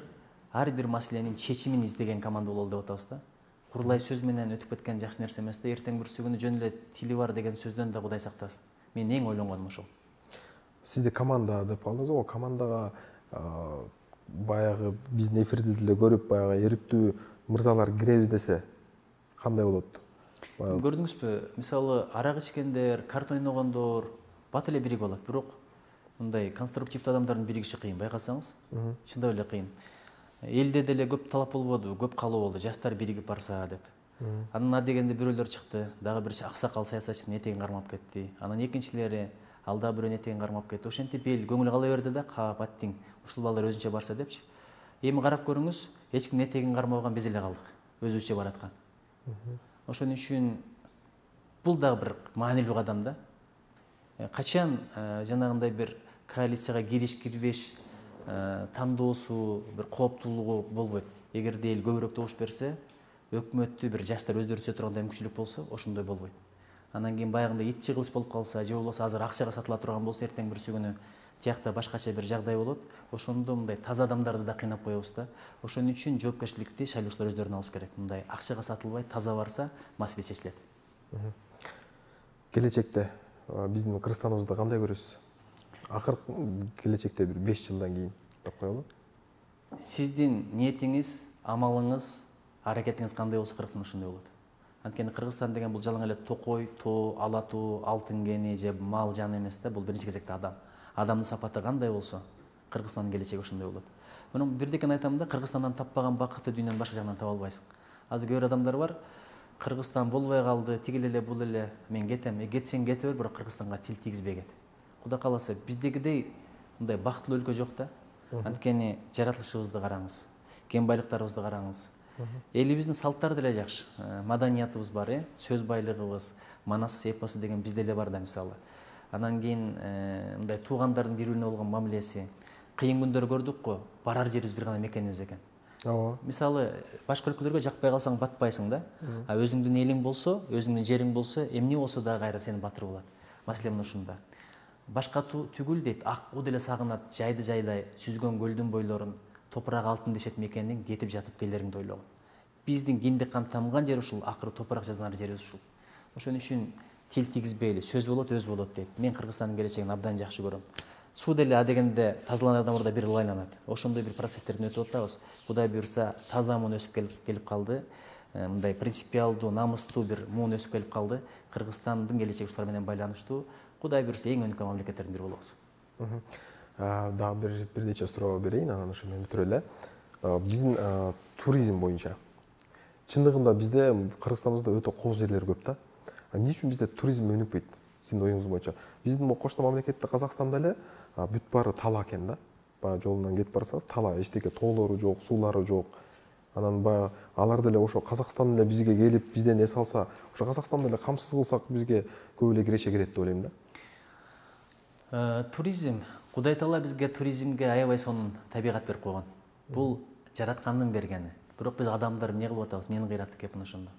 ар бир маселенин чечимин издеген команда бололу деп атабыз да. Курулай сөз менен өтүп кеткен жакшы нерсе эмес да. Эртең бүрсү күнү жөн эле тили бар деген сөздөн да Кудай сактасын. Мен эң ойлонгонум ошол. сизди команда деп калдыңыз го, командага баягы биздин эфирди деле көрүп баягы эриктүү мырзалар киребиз десе кандай болот? Көрдүңүзбү, мисалы арак ичкендер, карта ойногондор бат эле биригип алат, бирок мындай конструктивдүү адамдардын биригиши кыйын, байкасаңыз. Чындап эле кыйын. Элде деле көп талап болбоду, көп каалоо болду, жаштар биригип барса деп. Анан адегенде бирөөлөр чыкты, дагы бир аксакал саясатчынын этегин кармап кетти. Анан экинчилери ал дагы бирөөнүн этегин кармап кетти. Ошентип эл көңүл кала берди да, каап аттиң, ушул балдар өзүнчө барса депчи. Эми карап көрүңүз, эч кимдин этегин кармабаган биз эле калдык, өзүбүзчө бараткан. Ошон үчүн бул дагы бир маанилүү кадам да. Качан жанагындай бир коалицияга кириш кирбеш тандоосу, бир кооптуулугу болбойт. Эгерде эл көбүрөөк добуш берсе, өкмөттү бир жаштар өздөрү түзө тургандай мүмкүнчүлүк болсо, ошондой болбойт. Анан кийин баягындай ит жыгылыш болуп калса, же болбосо азыр акчага сатыла турган болсо, эртең бүрсү күнү тиякта башкача бир жагдай болот. Ошондо мындай таза адамдарды да кыйнап коебуз да. Ошон үчүн жоопкерчиликти шайлоочулар өздөрүнө алыш керек. Мындай акчага сатылбай таза барса, маселе чечилет. Келечекте биздин Кыргызстаныбызды кандай көрөсүз? Акыркы келечекте бир 5 жылдан кийин деп коелу. Сиздин ниетиңиз, амалыңыз, аракетиңиз кандай болсо, Кыргызстан ошондой болот. Анткени Кыргызстан деген бул жалаң эле токой, тоо, ала тоо, алтын кени же мал жан эмес да, бул биринчи кезекте адам. Адамдын сапаты кандай болсо, Кыргызстандын келечеги ошондой болот. Мунун бирдекени айтам да, Кыргызстандан таппаган бакытты дүйнөнүн башка жагынан таба албайсың. Азыр кээ бир адамдар бар, Кыргызстан болбой калды, тигил эле бул эле, мен кетем. Кетсең кете бер, бирок Кыргызстанга тил тийгизбей кет. Кудай кааласа, биздегидей мындай бактылуу өлкө жок да. Анткени жаратылышыбызды караңыз, кен байлыктарыбызды караңыз. Элибиздин салттары деле жакшы, маданиятыбыз бар, сөз байлыгыбыз, Манас эпосу деген бизде эле бар да мисалы. Анан кийин мындай туугандардын бири-бирине болгон мамилеси, кыйын күндөр көрдүк го, барар жерибиз бир гана мекенибиз экен. Ооба. Мисалы, башка өлкөлөргө жакпай калсаң батпайсың да. А өзүңдүн элиң болсо, өзүңдүн жериң болсо, эмне болсо да кайра сени батыр болот. Маселе мына ушунда. Башка түгүл дейт, ак у деле сагынат жайды жайлай, сүзгөн көлдүн бойлорун, топурак алтын дешет мекендин, кетип жатып келериңди ойлогон. Биздин киндик кан тамган жер ушул, акыры топурак жазанар жерибиз ушул. Ошон үчүн тил тийгизбейли, сөз болот, өз болот дейт. Мен Кыргызстандын келечегин абдан жакшы көрөм. Суу деле адегенде тазаланардан мурда бир ылайланат. Ошондой бир процесстерден өтүп атабыз. Кудай буюрса, таза муун өсүп келип калды. Мындай принципиалдуу, намыстуу бир муун өсүп келип калды. Кыргызстандын келечеги ушулар менен байланыштуу. Кудай буюрса, эң өнүккөн мамлекеттердин бири болобуз. Дагы бир нече суроо берейин, анан ошо менен бүтүрө эле. Биздин туризм боюнча чындыгында бизде Кыргызстаныбызда өтө кооз жерлер көп да. Эмне үчүн бизде туризм өнүкпөйт? Сиздин оюңуз боюнча. Биздин кошто мамлекетте Казакстанда эле бүт баары тала экен да. Баягы жолунан кетип барсаңыз, тала, эчтеке тоолору жок, суулары жок. Анан баягы алар деле ошо Казакстан эле бизге келип, бизден эс алса, ошо Казакстанды эле камсыз кылсак, бизге көп эле киреше кирет деп ойлойм да. Туризм, Кудай Таала бизге туризмге аябай сонун табигат берип койгон. Бул жараткандын бергени. Бирок биз адамдар эмне кылып атабыз? Мени кыйраттык кеп мына ошондо.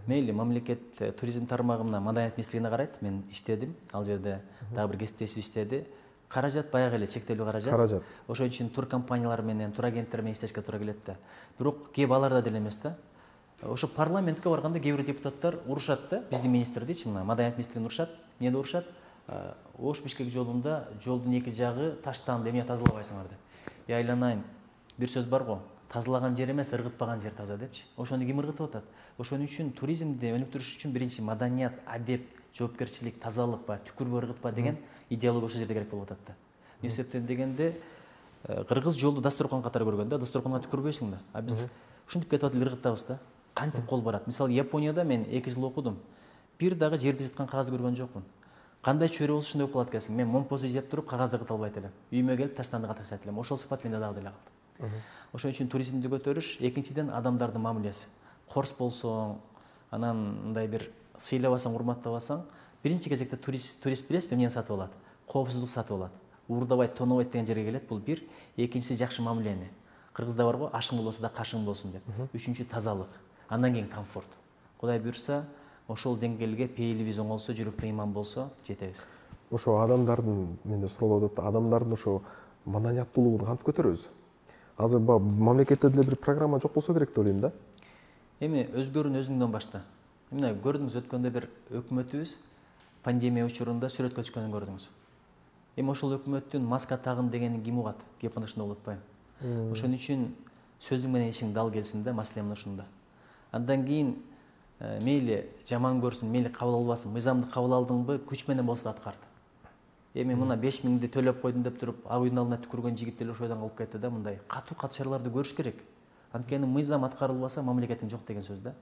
Мейли, мамлекет туризм тармагына маданият министрлигине карайт, мен иштедим. Ал жерде дагы бир кесиптешим иштеди. Каражат баягы эле чектелүү каражат. Ошон үчүн тур компаниялар менен, тур агенттер менен иштешке туура келет да. Бирок кээ аларда деле эмес да. Ошо парламентке барганда кээ бир депутаттар урушат да, биздин министрдичи, мына маданият министрин урушат. Эмнеде урушат? Ош Бишкек жолунда жолдун эки жагы таштанды, эмне тазалабайсыңар деп. Айланайын, бир сөз бар го, тазалаган жер эмес, ыргытпаган жер таза депчи. Ошону ким ыргытып атат? Ошон үчүн туризмди өнүктүрүш үчүн биринчи маданият, адеп, жоопкерчилик, тазалык, түкүрбө ыргытпа деген идеология ошол жерде керек болуп атат да. Эмне себептен дегенде, кыргыз жолду дасторкон катары көргөн да, дасторконго түкүрбөйсүң да. А биз ушинтип кетип атып ыргытабыз да. Кантип кол барат? Мисалы, Японияда мен 2 жыл окудум. Бир дагы жерде жаткан кагазды көргөн жокмун. Кандай чөйрө болсо ошондой болуп калат экенсиң. Мен момпозу жеп туруп кагазды ыргыта албайт элем. Үйүмө келип таштандыга таштайт элем. Ошол сыпат менде дагы деле калды. Ошон үчүн туризмди көтөрүш, экинчиден адамдардын мамилеси. Корс болсоң, анан мындай бир сыйлабасаң, урматтабасаң, биринчи кезекте турист билесизби эмнени сатып алат? Коопсуздук сатып алат. Уурдабайт, тонобойт деген жерге келет, бул бир. Экинчиси жакшы мамилени. Кыргызда бар го, ашың болбосо да кашың болсун деп. Үчүнчү тазалык. Андан кийин комфорт. Кудай буюрса, ошол деңгээлге пейилибиз оңолсо, жүрөктө иман болсо, жетебиз. Ошо адамдардын, менде суроолор да, адамдардын ошо маданияттуулугун кантип көтөрөбүз? Азыр мамлекетте деле бир программа жок болсо керек деп ойлойм да. Эми өзгөрүүнү өзүңдөн башта. Мына көрдүңүз, өткөндө бир өкмөтүбүз пандемия учурунда сүрөткө түшкөнүн көрдүңүз. Эми ошол өкмөттүн маска тагын дегенин ким угат? Кеп мына ушундай болуп атпайбы? Ошон үчүн сөзүң менен ишиң дал келсин да, маселе мына ушунда. Андан кийин мейли жаман көрсүн, мейли кабыл албасын, мыйзамды кабыл алдыңбы, күч менен болсо да аткарт. Эми мына 5000 төлөп койдум деп туруп, ак үйдүн алдына түкүргөн жигит деле ошойдон калып кетти да, мындай катуу чараларды көрүш керек. Анткени мыйзам аткарылбаса, мамлекетиң жок деген сөз да.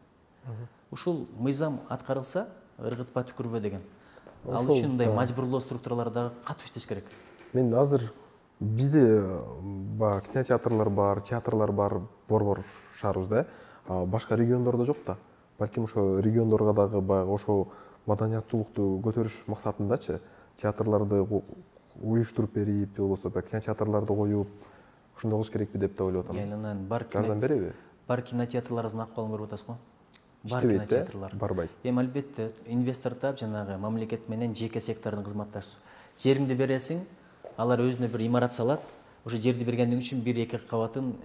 Ушул мыйзам аткарылса, ыргытпа түкүрбө деген. Ал үчүн мындай мажбурлоо структуралары дагы катуу иштеш керек. Мен азыр бизде кинотеатрлар бар, театрлар бар, борбор шаарыбызда, башка региондордо жок да. Балким ошо региондорго дагы баягы ошо маданияттуулукту көтөрүш максатындачы театрларды уюштуруп берип, же болбосо кинотеатрларды коюп, ошондой кылыш керекпи деп да ойлоп атам. Айланан Жардам береби? бар кинотеатрларыбыздын акыбалын көрүп атасыз го? Бар Иштебейт да, кинотеатрлар. барбайт. Эми албетте инвестор таап, жанагы мамлекет менен жеке сектордун кызматташы. Жериңди бересиң, алар өзүнө бир имарат салат. Ошо жерди бергендиги үчүн 1-2 кабатын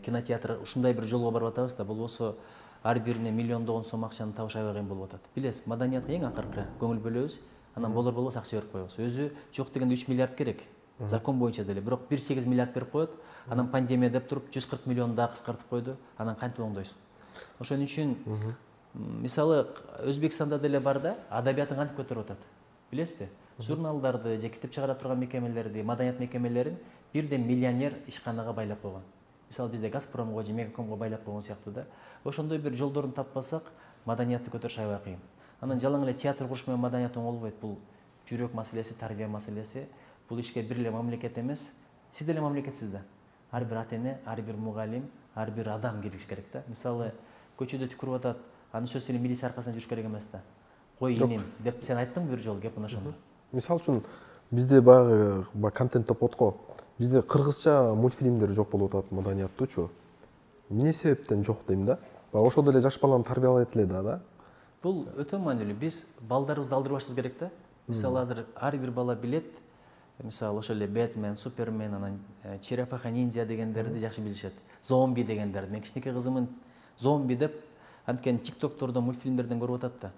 кинотеатр ушундай бир жолго барып атабыз да. Болбосо ар бирине миллиондогон сом акчаны табыш аябай кыйын болуп атат. Билесиз, маданиятка эң акыркы көңүл бөлөбүз, анан болбосо акча берип коебуз. Өзү жок дегенде 3 миллиард керек. Закон боюнча деле. Бирок 1,8 миллиард берип коет, анан пандемия деп туруп 140 миллион да кыскартып койду. Анан кантип оңдойсуң? Ошон үчүн мисалы Өзбекстанда деле бар да, адабиятын кантип көтөрүп атат? Билесизби? Журналдарды же китеп чыгара турган мекемелерди, маданият мекемелерин бирден миллионер ишканага байлап койгон. Мисалы бизде Газпромго же Мегакомго байлап койгон сыяктуу да. Ошондой бир жолдорун таппасак, маданиятты көтөрүш аябай кыйын. Анан жалаң эле театр куруш менен маданият оңолбойт. Бул жүрөк маселеси, тарбия маселеси. Бул ишке бир эле мамлекет эмес, сиз деле мамлекетсиз да. Ар бир ата эне, ар бир мугалим, ар бир адам кириш керек да. Мисалы көчөдө түкүрүп атат, аны сөз эле милиция аркасынан жүрүш керек эмес да. Кой инем деп сен айттың бир жол, кеп мына ошондо. Мисалы үчүн бизде баягы контент деп коет го. Бизде кыргызча мультфильмдер жок болуп атат маданияттуучу. Эмне себептен жок дейм да? Ошол деле жаш баланы тарбиялайт эле да. Бул өтө маанилүү. Биз балдарыбызды алдырбашыбыз керек да. Мисалы азыр ар бир бала билет. Мисалы ошол эле Бэтмен, Супермен, анан Черепаха ниндзя дегендерди жакшы билишет. Зомби дегендерди. Мен кичинекей кызымын зомби деп анткени тиктоктордон, мультфильмдерден көрүп атат да.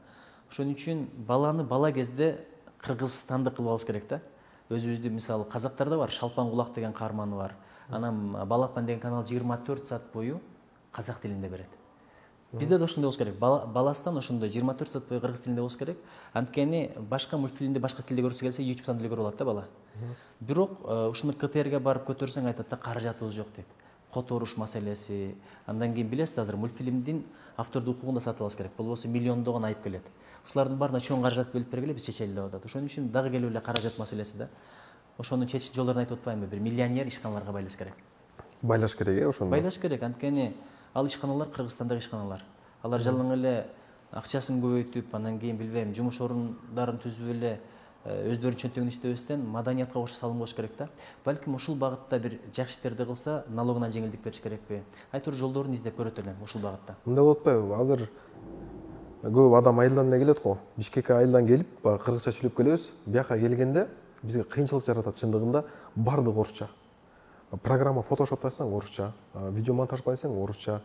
Ошон үчүн баланы бала кезде кыргызстандык кылып алыш керек да. Өзүбүздү мисалы казактарда бар, Шалпан Кулак деген каарманы бар. Анан Балапан деген канал 24 саат бою казак тилинде берет. Бизде да ошондой болуш керек. Баластан ошондой 24 саат бою кыргыз тилинде болуш керек. Анткени башка мультфильмди башка тилде көргүсү келсе, YouTube'дан деле көрүп алат да бала. Бирок ушуну КТРге барып көтөрсөң айтат да, каражатыбыз жок деп. Которуш маселеси. Андан кийин билесиз, азыр мультфильмдин автордук укугун да сатып алыш керек. Болбосо миллиондогон айып келет. Ушулардын баарына чоң каражат бөлүп бергиле, биз чечели деп атат. Ошон үчүн дагы келип эле каражат маселеси да. Ошону чечиш жолдорун айтып атпаймынбы? Бир миллионер ишканаларга байлаш керек. Байлаш керек ошондо. Байлаш керек, анткени ал ишканалар Кыргызстандагы ишканалар. Алар жалаң эле акчасын көбөйтүп, анан кийин билбейм, жумуш орундарын түзүп эле өздөрүнүн чөнтөгүн иштебестен маданиятка кошо салым коюш керек да. Балким ушул багытта бир жакшы иштерди кылса, налогунан жеңилдик бериш керекпи? Айтор жолдорун издеп көрөт элем ушул багытта. Мындай болуп атпайбы? Азыр көп адам айылдан эле келет го. Бишкекке айылдан келип, кыргызча сүйлөп келебиз. Бияка келгенде бизге кыйынчылык жаратат чындыгында, бардыгы орусча. Программа фотошоптасаң орусча, видео монтаж кылсаң орусча.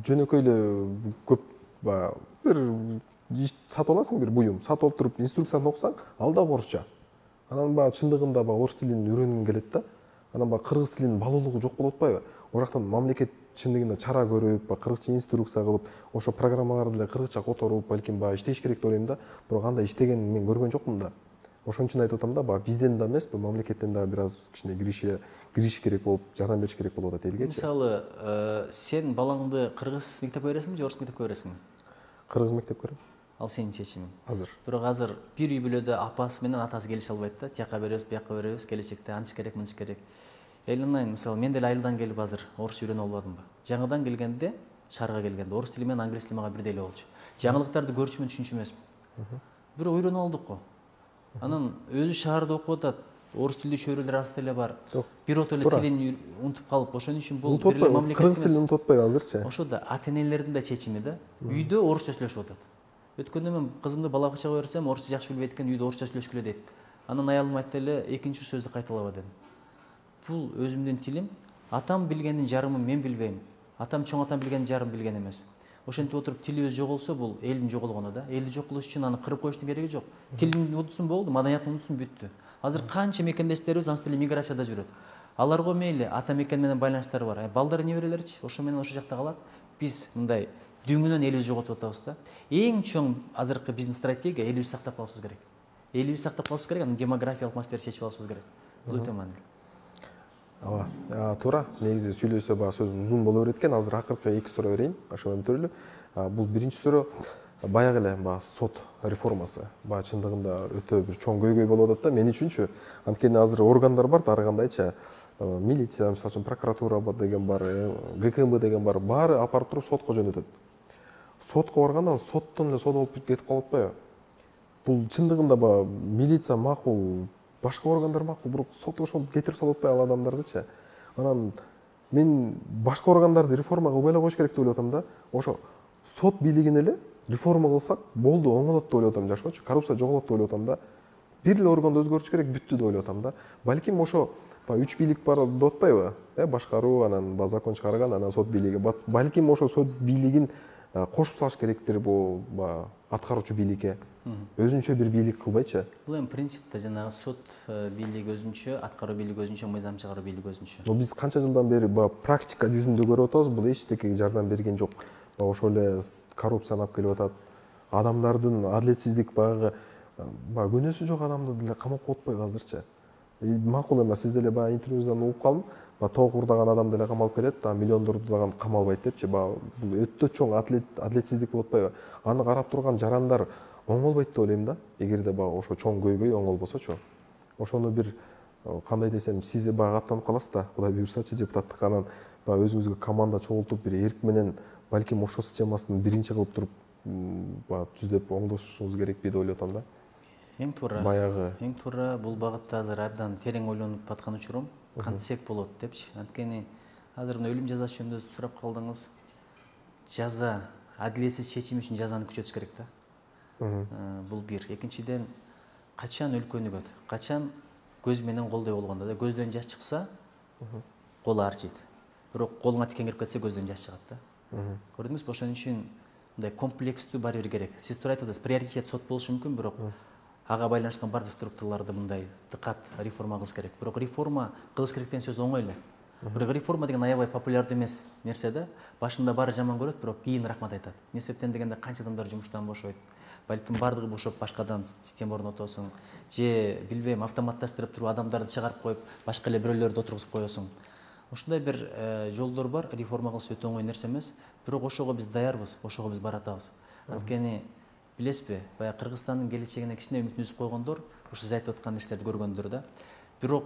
Жөнөкөй эле көп бир сатып аласың, бир буюм, сатып алып туруп инструкцияны окусаң, ал да орусча. Анан чындыгында орус тилин үйрөнгүң келет да. Анан кыргыз тилинин балуулугу жок болуп атпайбы? Ол жактан мамлекет чындыгында чара көрүп, кыргызча инструкция кылып, ошо программаларды эле кыргызча которуп, балким иштеш керек деп ойлойм да. Бирок андай иштегенин мен көргөн жокмун да. Ошон үчүн айтып атам да, бизден да эмес, мамлекеттен да бир аз кичине кириш керек болуп, жардам бериш керек болуп атат элгечи. Мисалы, сен балаңды кыргыз мектепке бересиңби же орус мектепке бересиңби? Кыргыз мектепке берем. Ал сенин чечимиң. Азыр. Бирок азыр бир үй бүлөдө апасы менен атасы келише албайт да. Тияка беребиз, бияка беребиз, келечекте антиш керек, мынтиш керек. Элинайын, мисалы, мен деле айылдан келип азыр орус үйрөнүп албадымбы? Жаңыдан келгенде, шаарга келгенде орус тили менен англис тили мага бирдей эле болчу. Жаңылыктарды көрчүмүн, түшүнчү эмесмин. Бирок үйрөнүп алдык го. Анан өзү шаарда окуп атат. Орус тилдүү чөйрөлөр аз эле бар. Бирок эле тилин унутуп калып, ошон үчүн бул бир эле мамлекет эмес. Кыргыз тилин унутуп атпайбы азырчы? Ошо да ата энелердин да чечими да. Үйдө орусча сүйлөшүп атат. Өткөндө мен кызымды бала бакчага берсем, орусча жакшы билбейт экен, үйдө орусча сүйлөшкүлө дейт. Анан аялым айтты эле, экинчи сөздү кайталаба дедим. Бул өзүмдүн тилим, атам билгендин жарымын мен билбейм. Атам чоң атам билгендин жарымын билген эмес. ошентип отуруп тилибиз жоголсо бул элдин жоголгону да. Элди жок кылыш үчүн аны кырып коюштун кереги жок. Тилин унутсун болду, маданиятын унутсун бүттү. Азыр канча мекендештерибиз анча деле миграцияда жүрөт. Аларга мейли ата мекен менен байланыштары бар. Балдар неберелерчи ошо менен ошол жакта калат. Биз мындай дүңүнөн элибизди жоготуп атабыз да. Эң чоң азыркы биздин стратегия элибизди сактап калышыбыз керек. Элибизди сактап калышыбыз керек, анан демографиялык маселелерди чечип алышыбыз керек. Бул өтө маанилүү. Ооба, туура. Негизи сүйлөсө баягы сөз узун боло берет экен. Азыр акыркы 2 суроо берейин. Ошо менен төрөлү. Бул биринчи суроо баягы эле баягы сот реформасы. Баягы чындыгында өтө бир чоң көйгөй болуп атат да. Мен үчүнчү. Анткени азыр органдар бар, ар кандайча милиция, мисалы үчүн прокуратура деген бар, ГКМБ деген бар, баары апарып туруп сотко жөнөтөт. Сотко баргандан соттон эле сот болуп кетип калып атпайбы? Бул чындыгында баягы милиция макул, башка органдар макул, бирок сот ошол кетирип салып атпайбы ал адамдардычы? Анан мен башка органдарды реформа кылбай эле коюш керек деп ойлоп атам да. Ошо сот бийлигин эле реформа кылсак болду, оңолот деп ойлоп атам жашоочу. Коррупция жоголот деп ойлоп атам да. Бир эле органды өзгөртүш керек, бүттү деп ойлоп атам да. Балким ошо үч бийлик бар деп атпайбы? Башкаруу, анан закон чыгарган, анан сот бийлиги. Балким ошо сот бийлигин кошуп салыш керектир бул аткаруучу бийликке. Өзүнчө бир бийлик кылбайчы? Бул эми принципте жанагы сот бийлиги өзүнчө, аткаруу бийлиги өзүнчө, мыйзам чыгаруу бийлиги өзүнчө. Биз канча жылдан бери практика жүзүндө көрүп атабыз, бул эчтекеге жардам берген жок. Ошол эле коррупцияны алып келип атат. Адамдардын адилетсиздик баягы күнөөсү жок адамды деле камап коюп атпайбы азырчы? Макул эмес, сиз деле баягы интервьюңуздан угуп калдым. Тоок урдаган адам деле камалып келет, миллиондорду дагы камалбайт депчи. Бул өтө чоң адилетсиздик болуп атпайбы? Аны карап турган жарандар оңолбойт деп ойлойм да. Эгерде ошо чоң көйгөй оңолбосочу. Ошону бир кандай десем, сиз аттанып каласыз да, Кудай буйрсачы депутаттыкка, анан өзүңүзгө команда чогултуп бир эрк менен балким ошол системасын биринчи кылып туруп түздөп оңдошушуңуз керекпи деп ойлоп атам да. Эң туура. Баягы. Эң туура бул багытта азыр абдан терең ойлонуп аткан учурум. Кантсек болот депчи. Анткени азыр мына өлүм жазасы жөнүндө сурап калдыңыз. Жаза адилетсиз чечим үчүн жазаны күчөтүш керек да. Бул бир. Экинчиден, качан өлкөнүгөт, качан көз менен колдой болгондо да, көздөн жаш чыкса, кол арчыйт. Бирок колуңа тикен кирип кетсе, көздөн жаш чыгат да. Көрдүңүзбү? Ошон үчүн мындай комплекстүү бар бир керек. Сиз туура айтасыз, приоритет сот болушу мүмкүн, бирок ага байланышкан бардык структураларды мындай дыкат реформа кылыш керек. Бирок реформа кылыш керек деген сөз оңой эле. Бирок реформа деген аябай популярдуу эмес нерсе да. Башында баары жаман көрөт, бирок кийин рахмат айтат. Эмне себептен дегенде канча адамдар жумуштан бошойт. Балким бардыгы бошоп башкадан система орнотосуң, же билбейм, автоматташтырып туруп адамдарды чыгарып коюп, башка эле бирөөлөрдү отургузуп коесуң. Ушундай бир жолдор бар, реформа кылыш өтө оңой нерсе эмес. Бирок ошого биз даярбыз, ошого биз баратабыз. Анткени билесизби, баягы Кыргызстандын келечегине кичине үмүтүн үзүп койгондор, ушу сиз айтып аткан нерселерди көргөндөр да. Бирок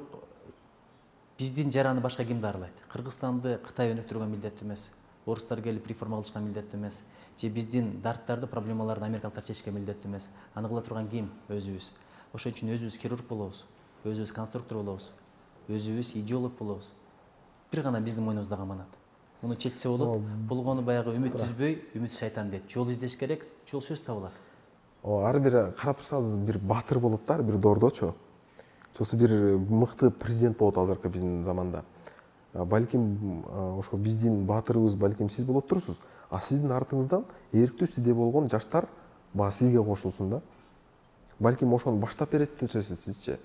биздин жараны башка ким дарылайт? Кыргызстанды Кытай өнүктүргөн милдеттүү эмес. Орустар келип реформа кылышкан милдеттүү эмес. Же биздин дарттарды, проблемаларды америкалыктар чечишкен милдеттүү эмес. Аны кыла турган ким? Өзүбүз. Ошон үчүн өзүбүз хирург болобуз, өзүбүз конструктор болобуз, өзүбүз идеолог болобуз. Бир гана биздин мойнубузда аманат. Муну чечсе болот. Болгону баягы үмүт үзбөй, үмүт шайтан дейт. Жол издеш керек, жол сөз табылат. Ар бир карап турсаңыз бир баатыр болот да, бир дордочу. Чосу бир мыкты президент болот азыркы биздин заманда. Балким ошо биздин баатырыбыз балким сиз болуп турсуз. А сиздин артыңыздан эрктүү сизде болгон жаштар сизге кошулсун да. Балким ошону баштап бересиз сизчи.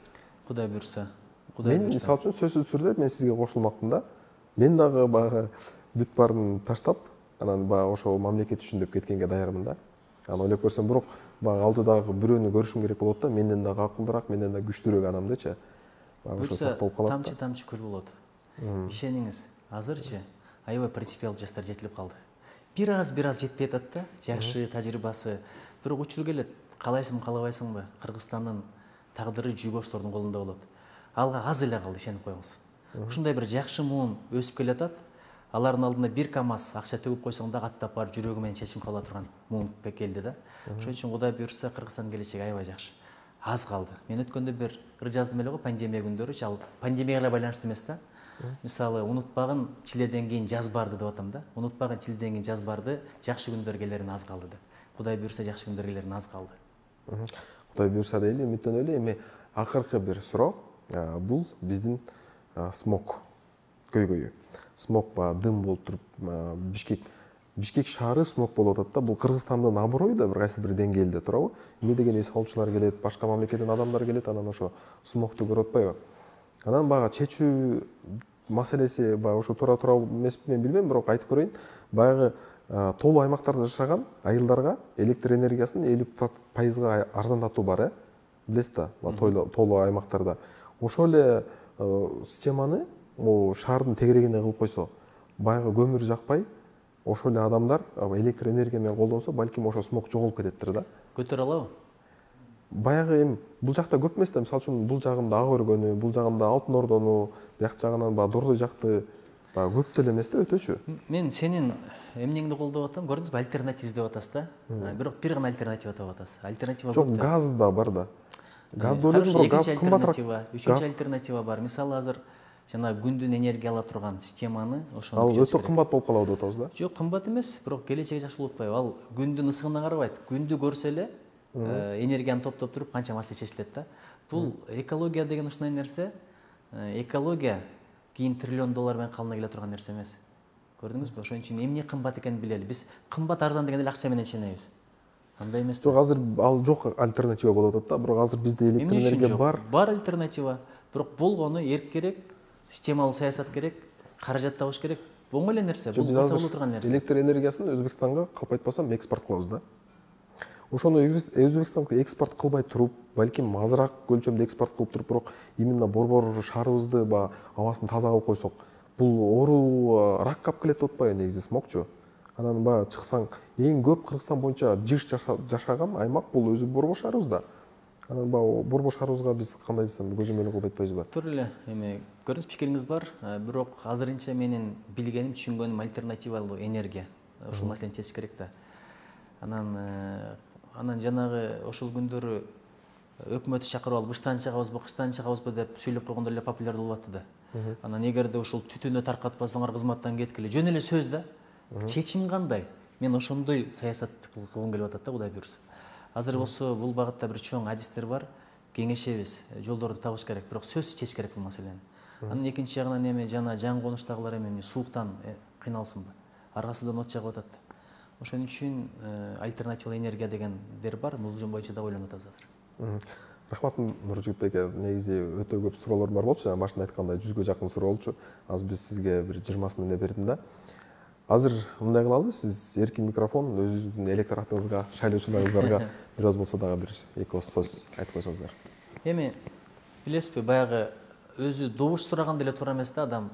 Кудай буйрса. Мен мисалы үчүн сөзсүз түрдө мен сизге кошулмакмын да. Мен дагы баягы бүт баарын таштап, анан ошо мамлекет үчүн деп кеткенге даярмын да. Аны ойлоп көрсөм, бирок алдыдагы бирөөнү көрүшүм керек болот да. Менден дагы акылдыраак, менден дагы күчтүүрөөк адамдычы. Ошо сакталып калат. Тамчы көл болот. Ишениңиз, азырчы аябай принципиалдуу жаштар жетилип калды. Бир аз жетпей атат да, жашы, тажрыйбасы. Бирок учур келет, каалайсыңбы, каалабайсыңбы, Кыргызстандын тагдыры жүгөчтөрдүн колунда болот. Ал аз эле калды, ишенип коюңуз. Ушундай бир жакшы муун өсүп келатат. Алардын алдына бир камаз акча төгүп койсоң да аттап барып жүрөгү менен чечим кыла турган муун келди да. Ошон үчүн Кудай буйрса Кыргызстандын келечеги аябай жакшы. Аз калды. Мен өткөндө бир ыр жаздым эле го, пандемия күндөрү, ал пандемияга эле байланыштуу эмес да. Мисалы, унутпагын Чиледен кийин жаз барды деп атам да. Унутпагын Чиледен кийин жаз барды, жакшы күндөр келерин аз калды деп. Кудай буйрса жакшы күндөр келерин аз калды. Кудай буйрса дейли, үмүттөнөлү. Эми акыркы бир суроо, бул биздин смог көйгөйү. Смог дым болуп туруп Бишкек Бишкек шаары смог болуп атат да. Бул Кыргызстандын аброю да бир кайсы бир деңгээлде туурабы? Эмне деген эс алуучулар келет, башка мамлекеттен адамдар келет, анан ошо смогту көрүп атпайбы? Анан баягы чечүү маселеси баягы ошо туура эмеспи мен билбейм, бирок айтып көрөйүн. Баягы тоолуу аймактарда жашаган айылдарга электр энергиясын 50% арзандатуу бар, билесиз да, тоолуу аймактарда. Ошол эле системаны шаардын тегерегине кылып койсо, баягы көмүр жакпай, ошол эле адамдар электр энергия менен колдонсо, балким ошо смог жоголуп кететтир да. Көтөрө алабы? Баягы эми бул жакта көп эмес да, мисалы үчүн бул жагында Ак өргөнү, бул жагында Алтын Ордону, бияк жагынан баягы Дордой жакты баягы көп деле эмес да, өтөчү. Мен сенин эмнеңди колдоп атам, көрдүңүзбү, альтернатив деп атасыз да. Бирок бир гана альтернатива деп атасыз. Альтернатива Жок, көп да. газ да бар да. Газды ойлодум, бирок газ кымбатыраак. Үчүнчү альтернатива бар. Мисалы азыр жана күндүн энергия ала турган системаны ошону Ал өтө кымбат болуп калабы деп атабыз да. Жок, кымбат эмес, бирок келечеги жакшы болуп атпайбы? Ал күндүн ысыгына карабайт. Күндү көрсө эле энергияны топтоп туруп канча маселе чечилет да. Бул экология деген ушундай нерсе. Экология кийин $1 триллион менен калына келе турган нерсе эмес. Көрдүңүзбү? Ошон үчүн эмне кымбат экенин билели. Биз кымбат арзан дегенде эле акча менен ченебиз. Андай эмес. Жок, азыр ал жок альтернатива болуп атат да, бирок азыр бизде электр энергия бар. Бар альтернатива. Бирок болгону эрк керек, системалуу саясат керек, каражат табыш керек. Оңой эле нерсе, бул кылса боло турган нерсе. Электр энергиясын Өзбекстанга калп айтпасам экспорт кылабыз да. Ошону Өзбекстанга экспорт кылбай туруп, балким азыраак көлчөмдө экспорт кылып туруп, бирок именно борбор шаарыбызды абасын таза кылып койсок, бул оору рак кап келет деп атпайбы негизи смогчу. Анан чыксаң, эң көп Кыргызстан боюнча жыш жашаган аймак бул өзү борбор шаарыбыз да. Анан борбор шаарыбызга биз кандай десем көзөмөл кылып айтпайбызбы? Туура эле, эми көрүңүз, пикириңиз бар, бирок азырынча менин билгеним, түшүнгөнүм альтернативалуу энергия. Ушул маселени чечиш керек да. Анан жанагы ошол күндөрү өкмөттү чакырып алып, ыштан чыгабызбы, кыштан чыгабызбы деп сүйлөп койгондор эле популярдуу болуп атты да. Анан эгерде ушул түтүнү таркатпасаңар кызматтан кеткиле, жөн эле сөз да. Чечим кандай? Мен ошондой саясат кылгым келип атат да, Кудай буйрса. Азыр болсо бул багытта бир чоң адистер бар, кеңешебиз, жолдорду табыш керек, бирок сөзсүз чечиш керек бул маселени. Анан экинчи жагынан эми жана жан конуштагылар эми сууктан кыйналсынбы, аргасыздан от жагып атат. Ошон үчүн альтернативалуу энергия дегендер бар, бул жөн боюнча да ойлонуп атабыз азыр. Рахмат Нуржигит беке, негизи өтө көп суроолор бар болчу, жана башында айткандай 100гө жакын суроо болчу. Азыр биз сизге бир 20сын эле бердим да. Азыр мындай кылалы, сиз эркин микрофон, өзүңүздүн электоратыңызга, шайлоочуларыңыздарга бир аз болсо дагы бир эки ооз сөз айтып койсоңуздар. Эми билесизби, баягы өзү добуш сураганда эле туура эмес да адам.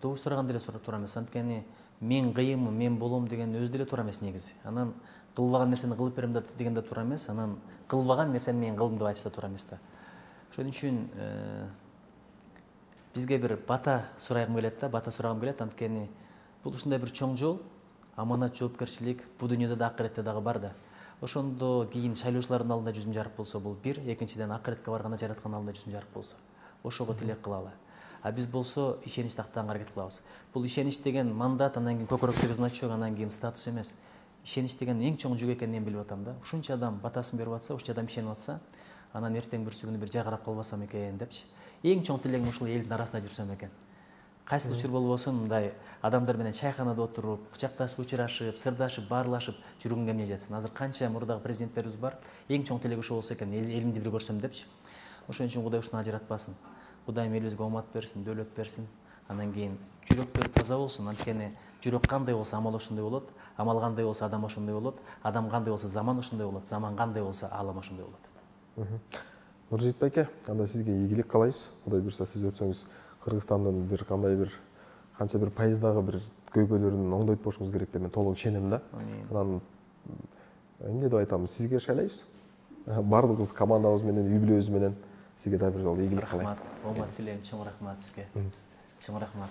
Добуш сураганда эле туура эмес. Анткени мен кыйынмын, мен болом деген өзү деле туура эмес негизи. Анан кылбаган нерсени кылып берем деген да туура эмес. Анан кылбаган нерсени мен кылдым деп айтыш да туура эмес да. Ошон үчүн бизге бир бата сурагым келет да, анткени бул ушундай бир чоң жол, аманат, жоопкерчилик бул дүйнөдө да акыретте дагы бар да. Ошондо кийин шайлоочулардын алдында жүзүм жарык болсо бул бир, экинчиден акыретке барганда жараткан алдында жүзүм жарык болсо, ошого тилек кылалы. А биз болсо ишенич тактаганга аракет кылабыз. Бул ишенич деген мандат, анан кийин көкүрөктөгү значок, анан кийин статус эмес. Ишенич деген эң чоң жүк экенин мен билип атам да. Ушунча адам батасын берип атса, ушунча адам ишенип атса, анан эртең бүрсү бир жаргарап калбасам экен депчи. Эң чоң тилегим ушул элдин арасында жүрсөм экен. Кайсы учур болбосун, мындай адамдар менен чайханада отуруп, кучакташып, учурашып, сырдашып, баарлашып жүргөнгө эмне жетсин. Азыр канча мурдагы президенттерибиз бар, эң чоң тилеги ошол болсо экен, элимди бир көрсөм депчи. Ошон үчүн Кудай ушуну ажыратпасын. Кудайым элибизге оомат берсин, дөөлөт берсин. Анан кийин жүрөктөр таза болсун. Анткени жүрөк кандай болсо амал ошондой болот, амал кандай болсо адам ошондой болот, адам кандай болсо заман ошондой болот, заман кандай болсо аалам ошондой болот. Нуржигит байке, анда сизге ийгилик каалайбыз. Кудай буйрса сиз өтсөңүз Кыргызстандын бир кандай бир канча бир пайыздагы бир көйгөйлөрүн оңдойт болушуңуз керек деп мен толук ишенем да. Анан эмне деп айтам, сизге шайлайбыз. Бардыгыбыз командабыз менен, үй бүлөбүз менен сизге да бир жолу ийгилик каалайм. Рахмат, оомат тилейм, чоң рахмат сизге. Чоң рахмат.